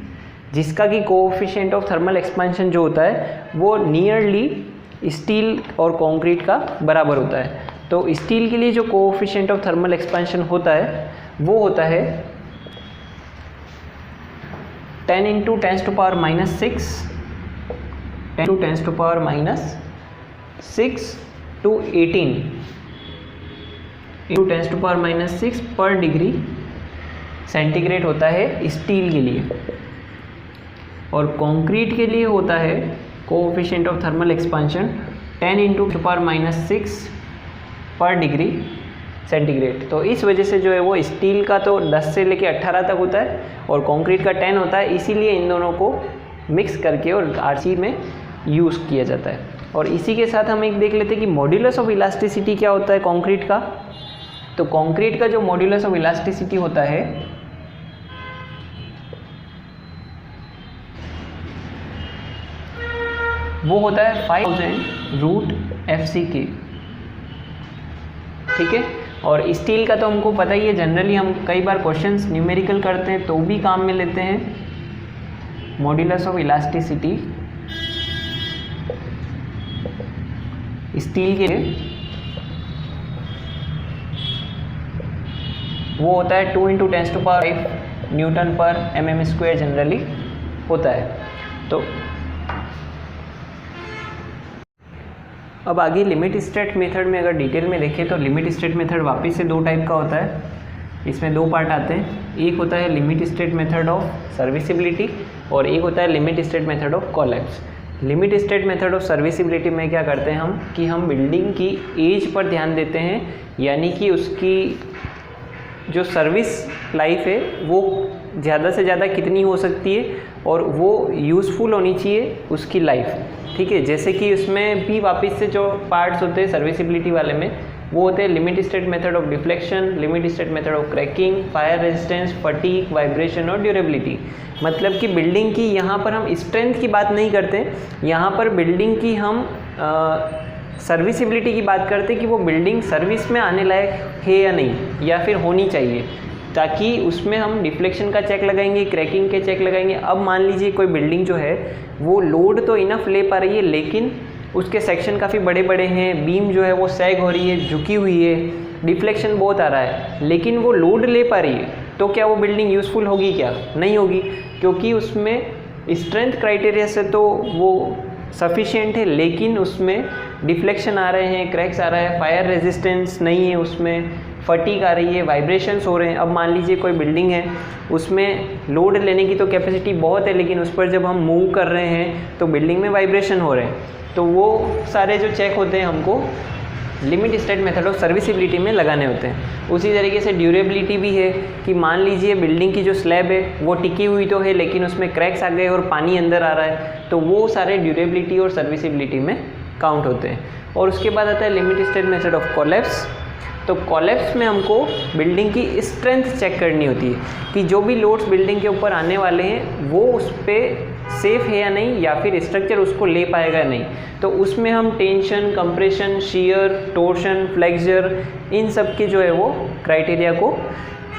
जिसका कि कोएफिशिएंट ऑफ थर्मल एक्सपेंशन जो होता है वो नियरली स्टील और कंक्रीट का बराबर होता है। तो स्टील के लिए जो कोएफिशिएंट ऑफ थर्मल एक्सपेंशन होता है वो होता है 10 × 10⁻⁶ 10 × 10⁻⁶ to 18 × 10⁻⁶ पर डिग्री सेंटीग्रेड होता है स्टील के लिए, और कंक्रीट के लिए होता है कोएफिशिएंट ऑफ थर्मल एक्सपेंशन 10 × 10⁻⁶ पर डिग्री सेंटीग्रेड। तो इस वजह से जो है वो स्टील का तो 10 से लेके 18 तक होता है और कंक्रीट का 10 होता है, इसीलिए इन दोनों को मिक्स करके और आरसी में यूज़ किया जाता है। और इसी के साथ हम एक देख लेते हैं कि मॉड्यूलस ऑफ इलास्टिसिटी क्या होता है कंक्रीट का। तो कंक्रीट का जो मॉड्यूलस ऑफ इलास्टिसिटी होता है वो होता है 5000 √FC के, ठीक है। और स्टील का तो हमको पता ही है, जनरली हम कई बार क्वेश्चंस न्यूमेरिकल करते हैं तो भी काम में लेते हैं। मॉड्यूलस ऑफ इलास्टिसिटी स्टील के वो होता है 2 × 10⁵ न्यूटन पर mm² जनरली होता है। तो अब आगे लिमिट स्टेट मेथड में अगर डिटेल में देखें तो लिमिट स्टेट मेथड वापस से 2 टाइप का होता है, इसमें 2 पार्ट आते हैं। एक होता है limit state method of serviceability और एक होता है limit state method of collapse. Limit state method of serviceability में क्या करते हैं हम कि हम बिल्डिंग की एज पर ध्यान देते हैं, यानी कि उसकी जो सर्विस लाइफ है वो ज़्यादा से ज़्यादा कितनी हो सकती है और वो यूज़फुल होनी चाहिए उसकी लाइफ, ठीक है। जैसे कि उसमें भी वापस से जो पार्ट्स होते हैं सर्विसिबिलिटी वाले में वो होते हैं limit state method of deflection, limit state method of cracking, fire resistance, fatigue, vibration और ड्यूरेबिलिटी। मतलब कि बिल्डिंग की यहाँ पर हम स्ट्रेंथ की बात नहीं करते, यहाँ पर बिल्डिंग की हम सर्विसिबिलिटी की बात करते कि वो बिल्डिंग सर्विस में आने लायक है या नहीं, या फिर होनी चाहिए, ताकि उसमें हम डिफ्लेक्शन का चेक लगाएंगे, क्रैकिंग के चेक लगाएंगे। अब मान लीजिए कोई बिल्डिंग जो है वो लोड तो इनफ ले पा रही है लेकिन उसके सेक्शन काफ़ी बड़े बड़े हैं, बीम जो है वो सैग हो रही है, झुकी हुई है, डिफ्लेक्शन बहुत आ रहा है, लेकिन वो लोड ले पा रही है, तो क्या वो बिल्डिंग यूज़फुल होगी? क्या नहीं होगी, क्योंकि उसमें स्ट्रेंथ क्राइटेरिया से तो वो सफिशिएंट है लेकिन उसमें डिफ्लेक्शन आ रहे हैं, क्रैक्स आ रहा है, फायर रेजिस्टेंस नहीं है, उसमें फटीग आ रही है, वाइब्रेशंस हो रहे हैं। अब मान लीजिए कोई बिल्डिंग है उसमें लोड लेने की तो कैपेसिटी बहुत है लेकिन उस पर जब हम मूव कर रहे हैं तो बिल्डिंग में वाइब्रेशन हो रहे हैं, तो वो सारे जो चेक होते हैं हमको limit state method of serviceability में लगाने होते हैं। उसी तरीके से ड्यूरेबिलिटी भी है कि मान लीजिए बिल्डिंग की जो स्लैब है वो टिकी हुई तो है लेकिन उसमें क्रैक्स आ गए और पानी अंदर आ रहा है, तो वो सारे ड्यूरेबिलिटी और सर्विसिबिलिटी में काउंट होते हैं। और उसके बाद आता है limit state method of collapse. तो कोलैप्स में हमको बिल्डिंग की स्ट्रेंथ चेक करनी होती है कि जो भी लोड्स बिल्डिंग के ऊपर आने वाले हैं वो उस पर सेफ है या नहीं, या फिर स्ट्रक्चर उसको ले पाएगा या नहीं। तो उसमें हम tension, compression, shear, torsion, flexure, इन सब के जो है वो क्राइटेरिया को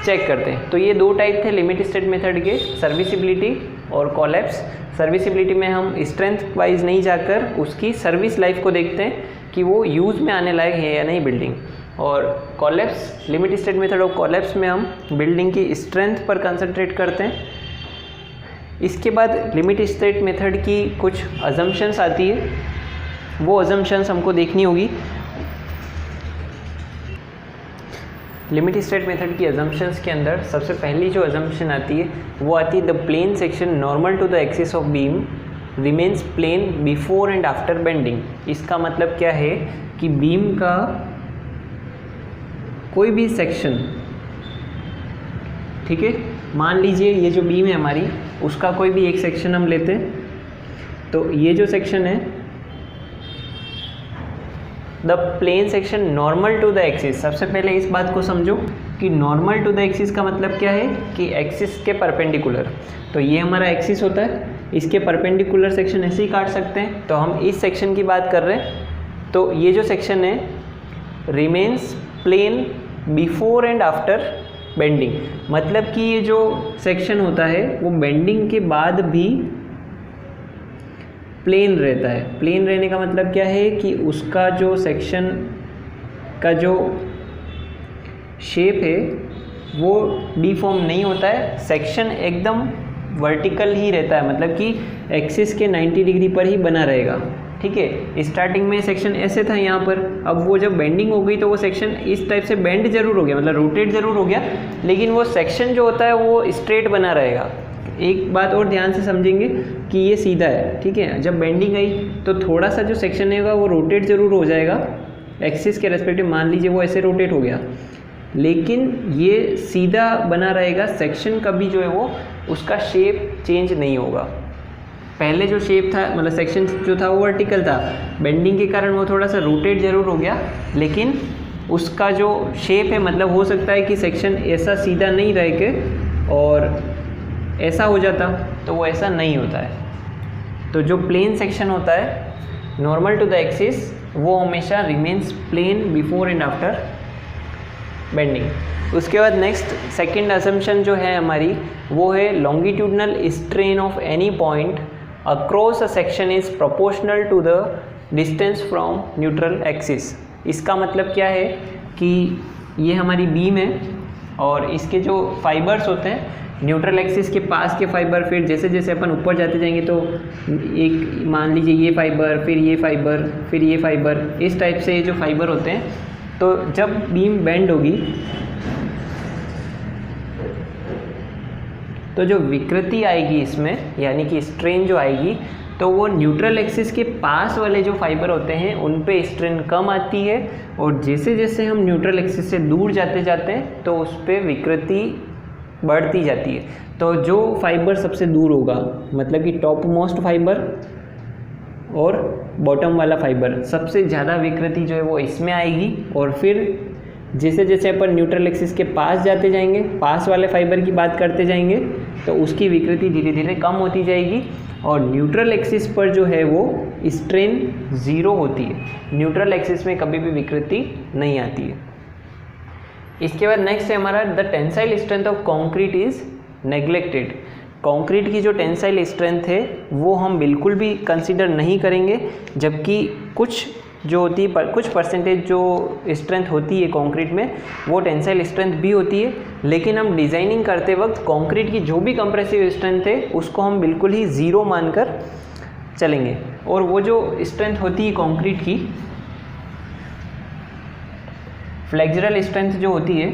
चेक करते हैं। तो ये 2 टाइप थे लिमिट स्टेट मेथड के, सर्विसिबिलिटी और कोलैप्स। सर्विसिबिलिटी में हम स्ट्रेंथ वाइज नहीं जाकर उसकी सर्विस लाइफ को देखते हैं कि वो यूज़ में आने लायक है या नहीं बिल्डिंग। और collapse, limit state method of collapse में हम बिल्डिंग की स्ट्रेंथ पर कंसंट्रेट करते हैं। इसके बाद लिमिट स्टेट मेथड की कुछ अजम्पशंस आती है, वो अजम्पशंस हमको देखनी होगी। लिमिट स्टेट मेथड की अजम्पशंस के अंदर सबसे पहली जो अजम्पशन आती है वो आती है the plane section normal to the axis of beam remains plane before and after bending. इसका मतलब क्या है कि बीम का कोई भी सेक्शन, ठीक है, मान लीजिए ये जो बीम है हमारी उसका कोई भी एक सेक्शन हम लेते हैं, तो ये जो सेक्शन है the plane section normal to the axis. सबसे पहले इस बात को समझो कि नॉर्मल टू द एक्सिस का मतलब क्या है कि एक्सिस के परपेंडिकुलर। तो ये हमारा एक्सिस होता है, इसके परपेंडिकुलर सेक्शन ऐसे ही काट सकते हैं, तो हम इस सेक्शन की बात कर रहे हैं। तो ये जो सेक्शन है remains plane before and after bending, मतलब कि ये जो सेक्शन होता है वो बेंडिंग के बाद भी प्लेन रहता है। प्लेन रहने का मतलब क्या है कि उसका जो सेक्शन का जो शेप है वो डिफॉर्म नहीं होता है, सेक्शन एकदम वर्टिकल ही रहता है, मतलब कि एक्सिस के 90 डिग्री पर ही बना रहेगा, ठीक है। स्टार्टिंग में सेक्शन ऐसे था यहाँ पर, अब वो जब बेंडिंग हो गई तो वो सेक्शन इस टाइप से बेंड जरूर हो गया, मतलब रोटेट जरूर हो गया, लेकिन वो सेक्शन जो होता है वो स्ट्रेट बना रहेगा। एक बात और ध्यान से समझेंगे कि ये सीधा है, ठीक है, जब बेंडिंग आई तो थोड़ा सा जो सेक्शन है वो रोटेट ज़रूर हो जाएगा एक्सिस के रेस्पेक्टिव, मान लीजिए वो ऐसे रोटेट हो गया, लेकिन ये सीधा बना रहेगा, सेक्शन कभी जो है वो उसका शेप चेंज नहीं होगा। पहले जो शेप था, मतलब सेक्शन जो था वो वर्टिकल था, बेंडिंग के कारण वो थोड़ा सा रोटेट ज़रूर हो गया, लेकिन उसका जो शेप है, मतलब हो सकता है कि सेक्शन ऐसा सीधा नहीं रह के और ऐसा हो जाता, तो वो ऐसा नहीं होता है। तो जो प्लेन सेक्शन होता है नॉर्मल टू द एक्सिस वो हमेशा remains plane before and after bending. उसके बाद नेक्स्ट सेकंड असम्पशन जो है हमारी वो है longitudinal strain of any point across a section is proportional to the distance from neutral axis. इसका मतलब क्या है कि ये हमारी बीम है और इसके जो फाइबर्स होते हैं न्यूट्रल एक्सिस के पास के फाइबर, फिर जैसे जैसे अपन ऊपर जाते जाएंगे तो एक मान लीजिए ये फाइबर, फिर ये फाइबर, फिर ये फाइबर, इस टाइप से ये जो फाइबर होते हैं, तो जब बीम बेंड होगी तो जो विकृति आएगी इसमें, यानी कि स्ट्रेन जो आएगी, तो वो न्यूट्रल एक्सिस के पास वाले जो फाइबर होते हैं उन पे स्ट्रेन कम आती है, और जैसे जैसे हम न्यूट्रल एक्सिस से दूर जाते जाते हैं तो उस पर विकृति बढ़ती जाती है। तो जो फाइबर सबसे दूर होगा, मतलब कि टॉप मोस्ट फाइबर और बॉटम वाला फाइबर, सबसे ज़्यादा विकृति जो है वो इसमें आएगी, और फिर जैसे जैसे अपन न्यूट्रल एक्सिस के पास जाते जाएंगे, पास वाले फाइबर की बात करते जाएंगे, तो उसकी विकृति धीरे धीरे कम होती जाएगी, और न्यूट्रल एक्सिस पर जो है वो स्ट्रेन ज़ीरो होती है। न्यूट्रल एक्सिस में कभी भी विकृति नहीं आती है। इसके बाद नेक्स्ट है हमारा the tensile strength of concrete is neglected. Concrete की जो टेंसाइल स्ट्रेंथ है वो हम बिल्कुल भी कंसीडर नहीं करेंगे, जबकि कुछ जो होती है, कुछ परसेंटेज जो स्ट्रेंथ होती है कंक्रीट में वो टेंसाइल स्ट्रेंथ भी होती है, लेकिन हम डिज़ाइनिंग करते वक्त कंक्रीट की जो भी कंप्रेसिव स्ट्रेंथ है उसको हम बिल्कुल ही ज़ीरो मानकर चलेंगे। और वो जो स्ट्रेंथ होती है कंक्रीट की, फ्लेक्सुरल स्ट्रेंथ जो होती है,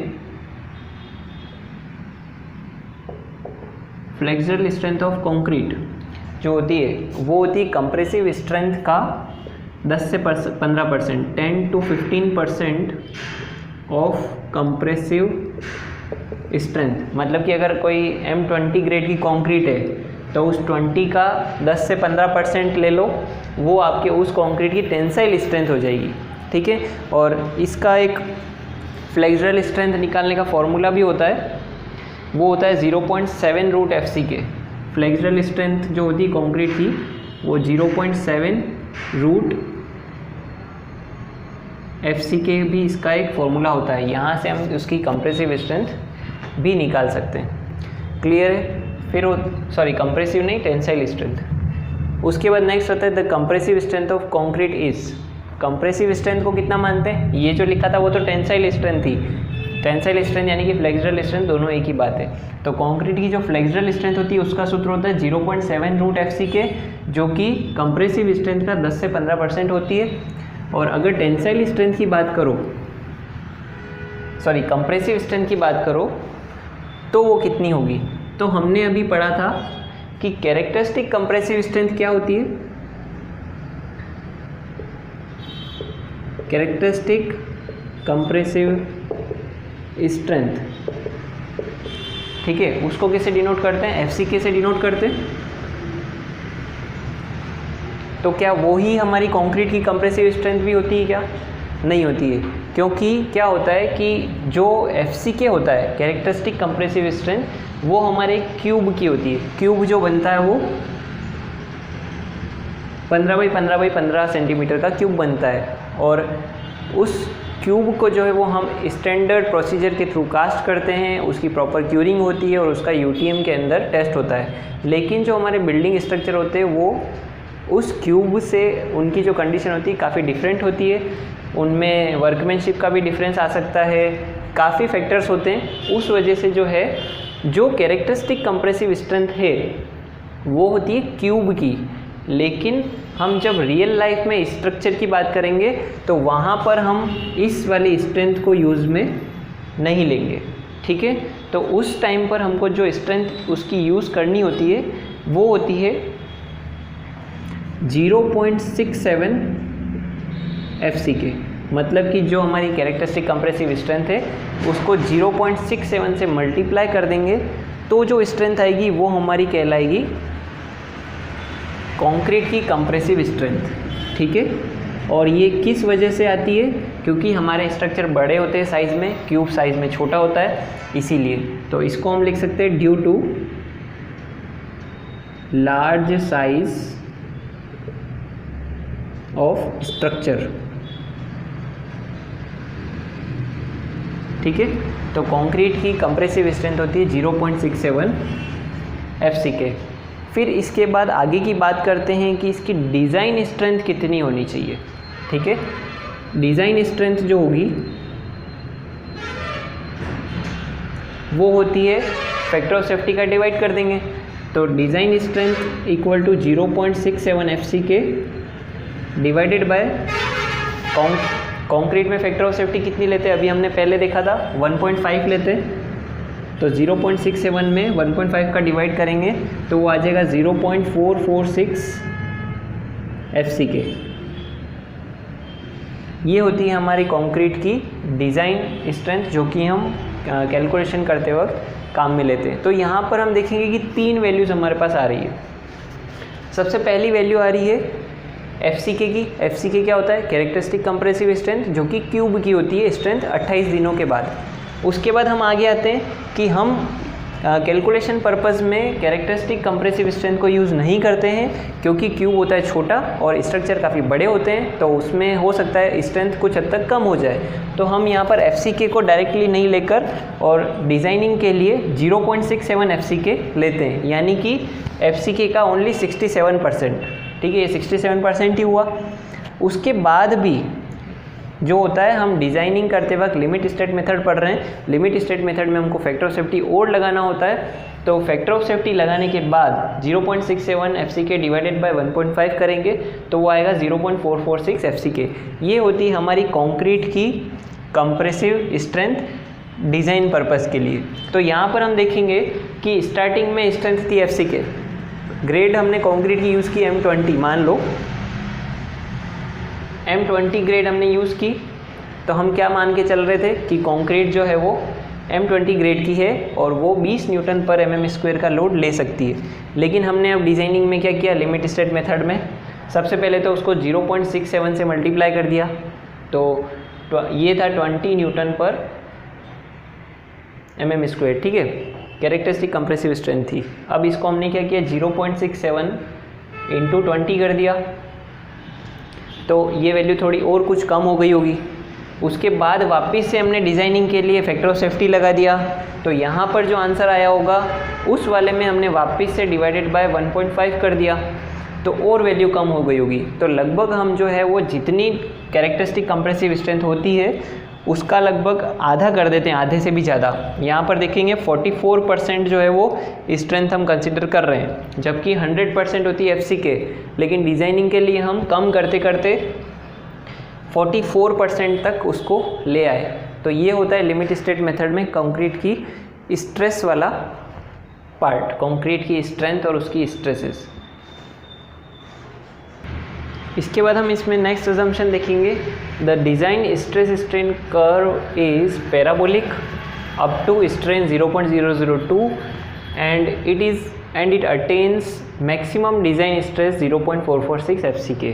फ्लेक्सुरल स्ट्रेंथ ऑफ कंक्रीट जो होती है वो होती है कंप्रेसिव स्ट्रेंथ का 10 से 15%, 10 to 15% ऑफ कंप्रेसिव स्ट्रेंथ। मतलब कि अगर कोई M20 ग्रेड की कंक्रीट है तो उस 20 का 10 से 15% ले लो, वो आपके उस कंक्रीट की टेंसाइल स्ट्रेंथ हो जाएगी। ठीक है, और इसका एक फ्लेक्सुरल स्ट्रेंथ निकालने का फॉर्मूला भी होता है, वो होता है 0.7 रूट FCK। फ्लेक्सुरल स्ट्रेंथ जो होती है कंक्रीट की वो 0.7 रूट FCK भी इसका एक फॉर्मूला होता है। यहाँ से हम उसकी कंप्रेसिव स्ट्रेंथ भी निकाल सकते हैं। क्लियर है? फिर कंप्रेसिव नहीं, टेंसाइल स्ट्रेंथ। उसके बाद नेक्स्ट होता है the compressive strength of concrete is. Compressive strength को कितना मानते हैं? ये जो लिखा था वो तो टेंसाइल स्ट्रेंथ थी। टेंसाइल स्ट्रेंथ यानी कि फ्लेक्सुरल स्ट्रेंथ, दोनों एक ही बात है। तो कंक्रीट की जो फ्लेक्सुरल स्ट्रेंथ होती है उसका सूत्र होता है 0.7 रूट FCK, जो कि कंप्रेसिव स्ट्रेंथ का 10 से 15% होती है। और अगर टेंसाइल स्ट्रेंथ की बात करो, कंप्रेसिव स्ट्रेंथ की बात करो तो वो कितनी होगी? तो हमने अभी पढ़ा था कि कैरेक्टरिस्टिक कंप्रेसिव स्ट्रेंथ क्या होती है? कैरेक्टरिस्टिक कंप्रेसिव स्ट्रेंथ, ठीक है, उसको कैसे डिनोट करते हैं? FCK से डिनोट करते हैं। तो क्या वो ही हमारी कंक्रीट की कंप्रेसिव स्ट्रेंथ भी होती है क्या? नहीं होती है, क्योंकि क्या होता है कि जो FCK होता है, कैरेक्टरिस्टिक कंप्रेसिव स्ट्रेंथ, वो हमारे क्यूब की होती है। क्यूब जो बनता है वो 15 बाई 15 बाई 15 सेंटीमीटर का क्यूब बनता है, और उस क्यूब को जो है वो हम स्टैंडर्ड प्रोसीजर के थ्रू कास्ट करते हैं, उसकी प्रॉपर क्यूरिंग होती है और उसका UTM के अंदर टेस्ट होता है। लेकिन जो हमारे बिल्डिंग स्ट्रक्चर होते हैं वो उस क्यूब से, उनकी जो कंडीशन होती है काफ़ी डिफरेंट होती है, उनमें वर्कमैनशिप का भी डिफरेंस आ सकता है, काफ़ी फैक्टर्स होते हैं। उस वजह से जो है, जो कैरेक्टरिस्टिक कंप्रेसिव स्ट्रेंथ है वो होती है क्यूब की, लेकिन हम जब रियल लाइफ में स्ट्रक्चर की बात करेंगे तो वहाँ पर हम इस वाली स्ट्रेंथ को यूज़ में नहीं लेंगे। ठीक है, तो उस टाइम पर हमको जो स्ट्रेंथ उसकी यूज़ करनी होती है वो होती है 0.67 FCK। मतलब कि जो हमारी कैरेक्टरिस्टिक कंप्रेसिव स्ट्रेंथ है उसको 0.67 से मल्टीप्लाई कर देंगे तो जो स्ट्रेंथ आएगी वो हमारी कहलाएगी कंक्रीट की कंप्रेसिव स्ट्रेंथ। ठीक है, और ये किस वजह से आती है? क्योंकि हमारे स्ट्रक्चर बड़े होते हैं साइज़ में, क्यूब साइज़ में छोटा होता है, इसीलिए। तो इसको हम लिख सकते हैं due to large size of structure. ठीक है। तो कंक्रीट की कंप्रेसिव स्ट्रेंथ होती है 0.67 FCK। फिर इसके बाद आगे की बात करते हैं कि इसकी डिज़ाइन स्ट्रेंथ कितनी होनी चाहिए, ठीक है। डिज़ाइन स्ट्रेंथ जो होगी वो होती है फैक्टर ऑफ सेफ्टी का डिवाइड कर देंगे, तो design strength equal to 0.67 FCK divided by concrete में फैक्टर ऑफ सेफ्टी कितनी लेते हैं, अभी हमने पहले देखा था 1.5 लेते हैं, तो 0.67 में 1.5 का डिवाइड करेंगे तो वो आ जाएगा 0.446 FCK। ये होती है हमारी कंक्रीट की डिज़ाइन स्ट्रेंथ जो कि हम कैलकुलेशन करते वक्त काम में लेते हैं। तो यहाँ पर हम देखेंगे कि 3 वैल्यूज़ हमारे पास आ रही है। सबसे पहली वैल्यू आ रही है FCK की। FCK क्या होता है, कैरेक्टरिस्टिक कंप्रेसिव स्ट्रेंथ, जो कि क्यूब की होती है स्ट्रेंथ 28 दिनों के बाद। उसके बाद हम आगे आते हैं कि हम कैलकुलेशन पर्पज़ में कैरेक्टरिस्टिक कंप्रेसिव स्ट्रेंथ को यूज़ नहीं करते हैं, क्योंकि क्यूब होता है छोटा और स्ट्रक्चर काफ़ी बड़े होते हैं, तो उसमें हो सकता है स्ट्रेंथ कुछ हद तक कम हो जाए। तो हम यहाँ पर FCK को डायरेक्टली नहीं लेकर और डिज़ाइनिंग के लिए 0.67 FCK लेते हैं, यानी कि FCK का ओनली 67%, ठीक है, ये 67% ही हुआ। उसके बाद भी जो होता है, हम डिज़ाइनिंग करते वक्त लिमिट स्टेट मेथड पढ़ रहे हैं, लिमिट स्टेट मेथड में हमको फैक्टर ऑफ सेफ्टी और लगाना होता है, तो फैक्टर ऑफ सेफ्टी लगाने के बाद 0.67 FCK डिवाइडेड बाय 1.5 करेंगे तो वो आएगा 0.446 FCK। ये होती है हमारी कंक्रीट की कंप्रेसिव स्ट्रेंथ डिज़ाइन पर्पज़ के लिए। तो यहाँ पर हम देखेंगे कि स्टार्टिंग में स्ट्रेंथ थी FCK, ग्रेड हमने कंक्रीट की यूज़ की M20, मान लो M20 ग्रेड हमने यूज़ की, तो हम क्या मान के चल रहे थे कि कंक्रीट जो है वो M20 ग्रेड की है और वो 20 न्यूटन पर mm² का लोड ले सकती है। लेकिन हमने अब डिज़ाइनिंग में क्या किया, लिमिट स्टेट मेथड में सबसे पहले तो उसको 0.67 से मल्टीप्लाई कर दिया, तो ये था 20 न्यूटन पर mm², ठीक है, कैरेक्टरिस्टिक कंप्रेसिव स्ट्रेंथ थी। अब इसको हमने क्या किया, 0.67 इंटू 20 कर दिया, तो ये वैल्यू थोड़ी और कुछ कम हो गई होगी। उसके बाद वापस से हमने डिज़ाइनिंग के लिए फैक्टर ऑफ सेफ्टी लगा दिया, तो यहाँ पर जो आंसर आया होगा उस वाले में हमने वापस से डिवाइडेड बाय 1.5 कर दिया, तो और वैल्यू कम हो गई होगी। तो लगभग हम जो है वो जितनी कैरेक्टरिस्टिक कंप्रेसिव स्ट्रेंथ होती है उसका लगभग आधा कर देते हैं, आधे से भी ज़्यादा। यहाँ पर देखेंगे 44% जो है वो स्ट्रेंथ हम कंसिडर कर रहे हैं, जबकि 100% होती है FCK, लेकिन डिज़ाइनिंग के लिए हम कम करते करते 44% तक उसको ले आए। तो ये होता है लिमिट स्टेट मेथड में कंक्रीट की स्ट्रेस वाला पार्ट, कंक्रीट की स्ट्रेंथ और उसकी स्ट्रेसेस। इसके बाद हम इसमें नेक्स्ट अजम्पशन देखेंगे, the design stress strain curve is parabolic up to strain 0.002 and it attains maximum design stress 0.446 FCK,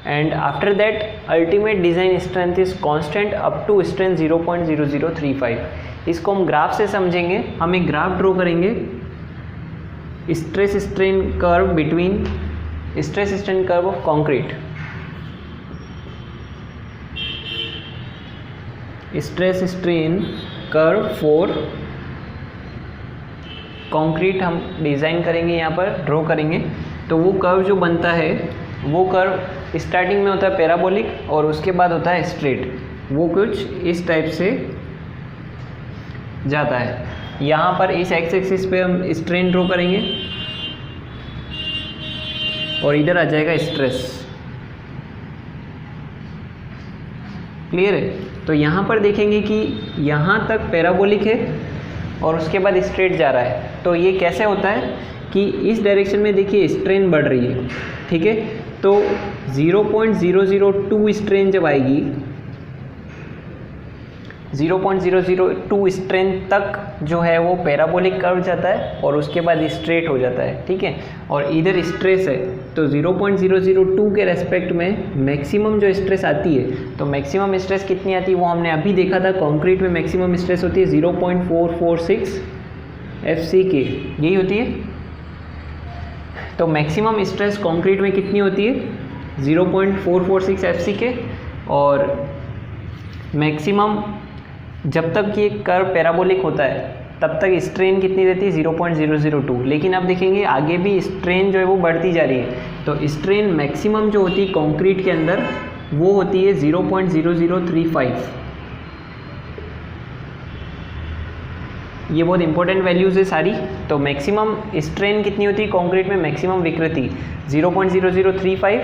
and after that ultimate design strength is constant up to strain 0.0035। इसको हम ग्राफ से समझेंगे। हम एक ग्राफ ड्रॉ करेंगे, stress strain curve between stress strain curve of concrete, stress strain curve for concrete हम डिज़ाइन करेंगे, यहाँ पर ड्रॉ करेंगे। तो वो कर्व जो बनता है वो कर्व स्टार्टिंग में होता है पैराबोलिक और उसके बाद होता है स्ट्रेट, वो कुछ इस टाइप से जाता है। यहाँ पर इस एक्स एक्सिस पे हम स्ट्रेन ड्रॉ करेंगे और इधर आ जाएगा स्ट्रेस। क्लियर है? तो यहाँ पर देखेंगे कि यहाँ तक पैराबोलिक है और उसके बाद स्ट्रेट जा रहा है। तो ये कैसे होता है कि इस डायरेक्शन में देखिए स्ट्रेन बढ़ रही है, ठीक है। तो 0.002 स्ट्रेन जब आएगी, 0.002 स्ट्रेन तक जो है वो पैराबोलिक कर्व जाता है और उसके बाद स्ट्रेट हो जाता है, ठीक है। और इधर स्ट्रेस है तो 0.002 के रेस्पेक्ट में मैक्सिमम जो स्ट्रेस आती है, तो मैक्सिमम स्ट्रेस कितनी आती है वो हमने अभी देखा था। कंक्रीट में मैक्सिमम स्ट्रेस होती है 0.446 FCK, यही होती है। तो मैक्सिमम स्ट्रेस कंक्रीट में कितनी होती है? 0.446 FCK, और मैक्सिमम जब तक ये कर्व पैराबोलिक होता है तब तक स्ट्रेन कितनी रहती है 0.002, लेकिन अब देखेंगे आगे भी स्ट्रेन जो है वो बढ़ती जा रही है। तो स्ट्रेन मैक्सिमम जो होती है कंक्रीट के अंदर वो होती है 0.0035। ये बहुत इंपॉर्टेंट वैल्यूज़ है सारी। तो मैक्सिमम स्ट्रेन कितनी होती है कंक्रीट में, मैक्सिमम विकृति 0.0035,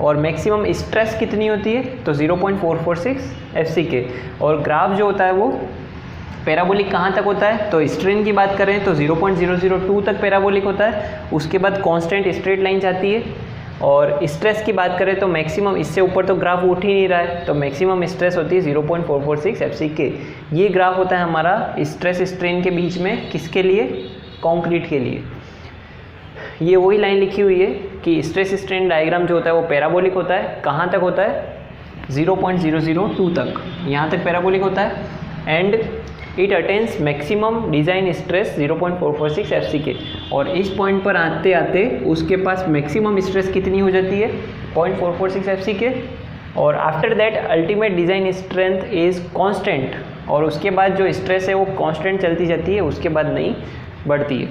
और मैक्सिमम स्ट्रेस कितनी होती है तो 0.446 FCK। और ग्राफ जो होता है वो पैराबोलिक कहाँ तक होता है, तो स्ट्रेन की बात करें तो 0.002 तक पैराबोलिक होता है, उसके बाद कांस्टेंट स्ट्रेट लाइन जाती है। और स्ट्रेस की बात करें तो मैक्सिमम, इससे ऊपर तो ग्राफ उठ ही नहीं रहा है, तो मैक्सिमम स्ट्रेस होती है 0.446 FCK। ये ग्राफ होता है हमारा स्ट्रेस स्ट्रेन के बीच में, किसके लिए, कंक्रीट के लिए। ये वही लाइन लिखी हुई है कि स्ट्रेस स्ट्रेन डायग्राम जो होता है वो पैराबोलिक होता है, कहाँ तक होता है 0.002 तक, यहाँ तक पैराबोलिक होता है। And it attains maximum design stress 0.446 FCK। और इस पॉइंट पर आते आते उसके पास मैक्सिमम स्ट्रेस कितनी हो जाती है 0.446 FCK। और after that ultimate design strength is constant, और उसके बाद जो स्ट्रेस है वो कांस्टेंट चलती जाती है, उसके बाद नहीं बढ़ती है।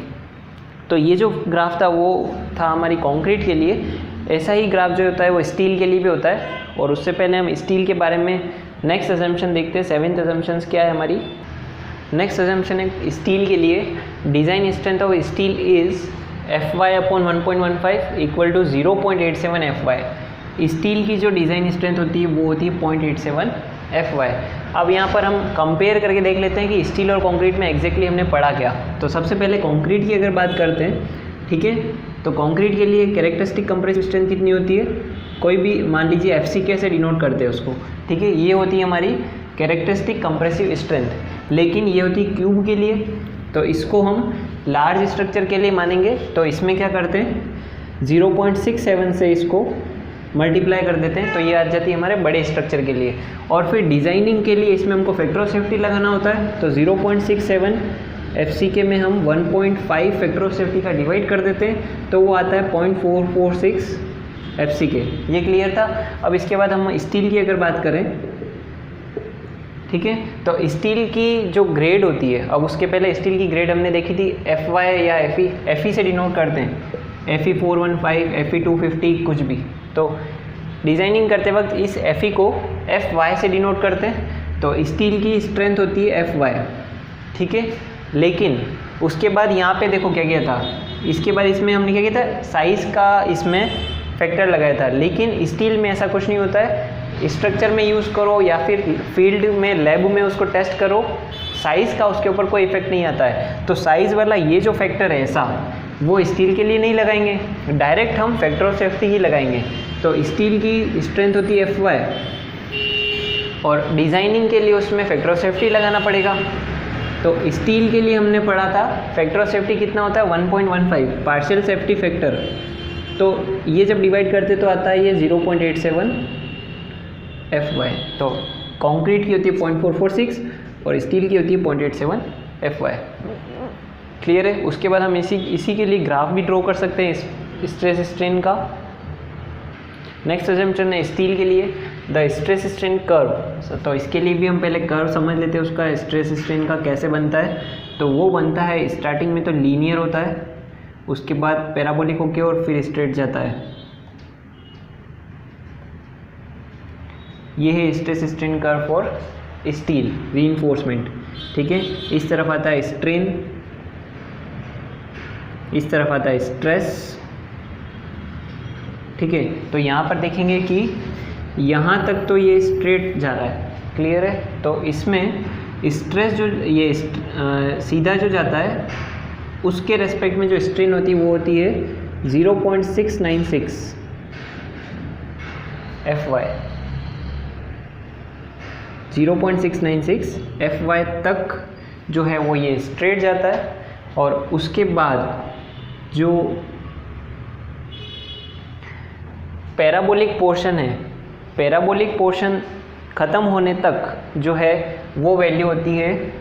तो ये जो ग्राफ था वो था हमारी कंक्रीट के लिए। ऐसा ही ग्राफ जो होता है वो स्टील के लिए भी होता है। और उससे पहले हम स्टील के बारे में नेक्स्ट अजम्पशन देखते हैं। 7th अजम्पशन क्या है हमारी, नेक्स्ट अजम्पशन है स्टील के लिए, design strength of steel is Fy/1.15 equal to 0.87 Fy। Steel की जो डिज़ाइन स्ट्रेंथ होती है वो होती है 0.87 Fy। अब यहाँ पर हम कंपेयर करके देख लेते हैं कि स्टील और कंक्रीट में एग्जैक्टली हमने पढ़ा क्या। तो सबसे पहले कंक्रीट की अगर बात करते हैं, ठीक है, तो कंक्रीट के लिए कैरेक्टरिस्टिक कंप्रेसिव स्ट्रेंथ कितनी होती है, कोई भी मान लीजिए FCK से डिनोट करते हैं उसको, ठीक है, ये होती है हमारी कैरेक्टरिस्टिक कंप्रेसिव स्ट्रेंथ। लेकिन ये होती है क्यूब के लिए, तो इसको हम लार्ज स्ट्रक्चर के लिए मानेंगे। तो इसमें क्या करते हैं 0.67 से इसको मल्टीप्लाई कर देते हैं, तो ये आ जाती है हमारे बड़े स्ट्रक्चर के लिए। और फिर डिज़ाइनिंग के लिए इसमें हमको फैक्टर ऑफ सेफ्टी लगाना होता है, तो 0.67 FCK में हम 1.5 फैक्टर ऑफ सेफ्टी का डिवाइड कर देते हैं, तो वो आता है 0.446 FCK। ये क्लियर था। अब इसके बाद हम स्टील की अगर बात करें, ठीक है, तो स्टील की जो ग्रेड होती है, अब उसके पहले स्टील की ग्रेड हमने देखी थी FY या FE से डिनोट करते हैं, FE 415, FE 250 कुछ भी। तो डिज़ाइनिंग करते वक्त इस FE को FY से डिनोट करते हैं, तो स्टील की स्ट्रेंथ होती है FY, ठीक है। लेकिन उसके बाद यहाँ पे देखो क्या किया था, इसके बाद इसमें हमने क्या किया था, साइज़ का इसमें फैक्टर लगाया था। लेकिन स्टील में ऐसा कुछ नहीं होता है, स्ट्रक्चर में यूज़ करो या फिर फील्ड में लैब में उसको टेस्ट करो, साइज़ का उसके ऊपर कोई इफेक्ट नहीं आता है। तो साइज़ वाला ये जो फैक्टर है ऐसा, वो स्टील के लिए नहीं लगाएंगे, डायरेक्ट हम फैक्टर ऑफ सेफ्टी ही लगाएंगे। तो स्टील की स्ट्रेंथ होती है FY, और डिज़ाइनिंग के लिए उसमें फैक्टर ऑफ सेफ्टी लगाना पड़ेगा। तो स्टील के लिए हमने पढ़ा था फैक्टर ऑफ सेफ्टी कितना होता है 1.15 पार्शियल सेफ्टी फैक्टर। तो ये जब डिवाइड करते तो आता है ये 0.87 FY। तो कंक्रीट की होती है 0.446 और स्टील की होती है 0.87 FY। क्लियर है। उसके बाद हम इसी के लिए ग्राफ भी ड्रॉ कर सकते हैं स्ट्रेस स्ट्रेन का। नेक्स्ट अजम्पशन है स्टील के लिए द स्ट्रेस स्ट्रेन कर्व। तो इसके लिए भी हम पहले कर्व समझ लेते हैं उसका, स्ट्रेस स्ट्रेन का कैसे बनता है। तो वो बनता है स्टार्टिंग में तो लीनियर होता है, उसके बाद पैराबोलिक होके और फिर स्ट्रेट जाता है। ये है stress strain curve for steel reinforcement. ठीक है, इस तरफ आता है स्ट्रेन, इस तरफ आता है स्ट्रेस। ठीक है, तो यहाँ पर देखेंगे कि यहाँ तक तो ये स्ट्रेट जा रहा है, क्लियर है। तो इसमें स्ट्रेस जो ये सीधा जो जाता है उसके रेस्पेक्ट में जो स्ट्रेन होती है वो होती है 0.696 FY। 0.696 FY तक जो है वो ये स्ट्रेट जाता है, और उसके बाद जो पैराबोलिक पोर्शन है, पैराबोलिक पोर्शन ख़त्म होने तक जो है वो वैल्यू होती है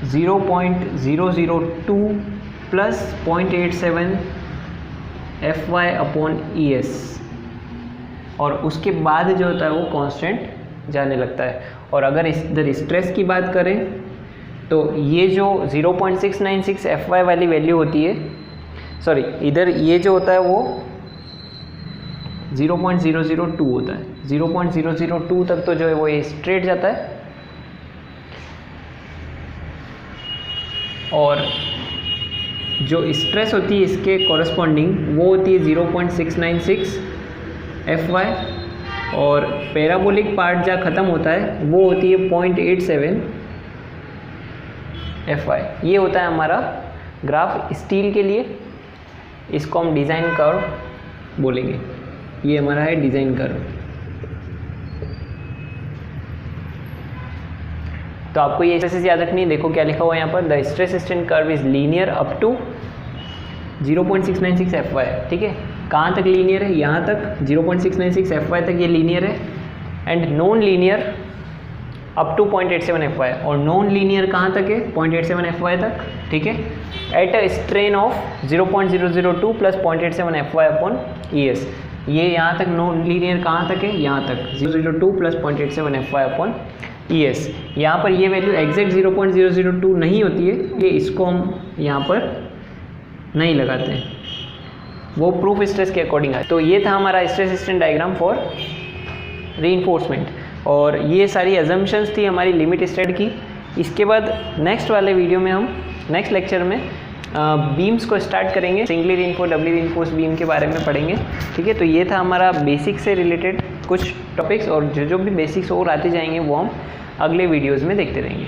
0.002 प्लस 0.87 FY/ES, और उसके बाद जो होता है वो कांस्टेंट जाने लगता है। और अगर इधर स्ट्रेस की बात करें तो ये जो 0.696 Fy वाली वैल्यू होती है, सॉरी इधर ये जो होता है वो 0.002 होता है। 0.002 तक तो जो है वो ये स्ट्रेट जाता है, और जो स्ट्रेस होती है इसके कॉरस्पॉन्डिंग वो होती है 0.696 Fy, और पैराबोलिक पार्ट जहाँ ख़त्म होता है वो होती है 0.87 Fy। ये होता है हमारा ग्राफ स्टील के लिए, इसको हम डिज़ाइन कर्व बोलेंगे। ये हमारा है डिज़ाइन कर्व। तो आपको ये स्ट्रेसेस याद रखनी है। देखो क्या लिखा हुआ है यहाँ पर, the stress strain curve is linear up to 0.696 Fy। ठीक है, कहाँ तक लीनियर है? यहाँ तक 0.696 Fy तक ये लीनियर है, and non linear up to 0.87 Fy। और नॉन लीनियर कहाँ तक है? 0.87 Fy तक। ठीक है, at a strain of 0.002 plus 0.87 Fy upon ES। ये यहाँ तक नॉन लीनियर कहाँ तक है? यहाँ तक 0.002 प्लस 0.87 Fy अपॉन ES। यहाँ पर ये वैल्यू एग्जैक्ट 0.002 नहीं होती है, ये इसको हम यहाँ पर नहीं लगाते हैं, वो प्रूफ स्ट्रेस के अकॉर्डिंग है। तो ये था हमारा stress strain diagram for reinforcement, और ये सारी अजम्पशंस थी हमारी लिमिट स्टेट की। इसके बाद नेक्स्ट वाले वीडियो में हम नेक्स्ट लेक्चर में बीम्स को स्टार्ट करेंगे, सिंगली रीइंफोर्स डबली रीइंफोर्स बीम के बारे में पढ़ेंगे। ठीक है, तो ये था हमारा बेसिक से रिलेटेड कुछ टॉपिक्स, और जो भी बेसिक्स और आते जाएंगे वो हम अगले वीडियोज़ में देखते रहेंगे।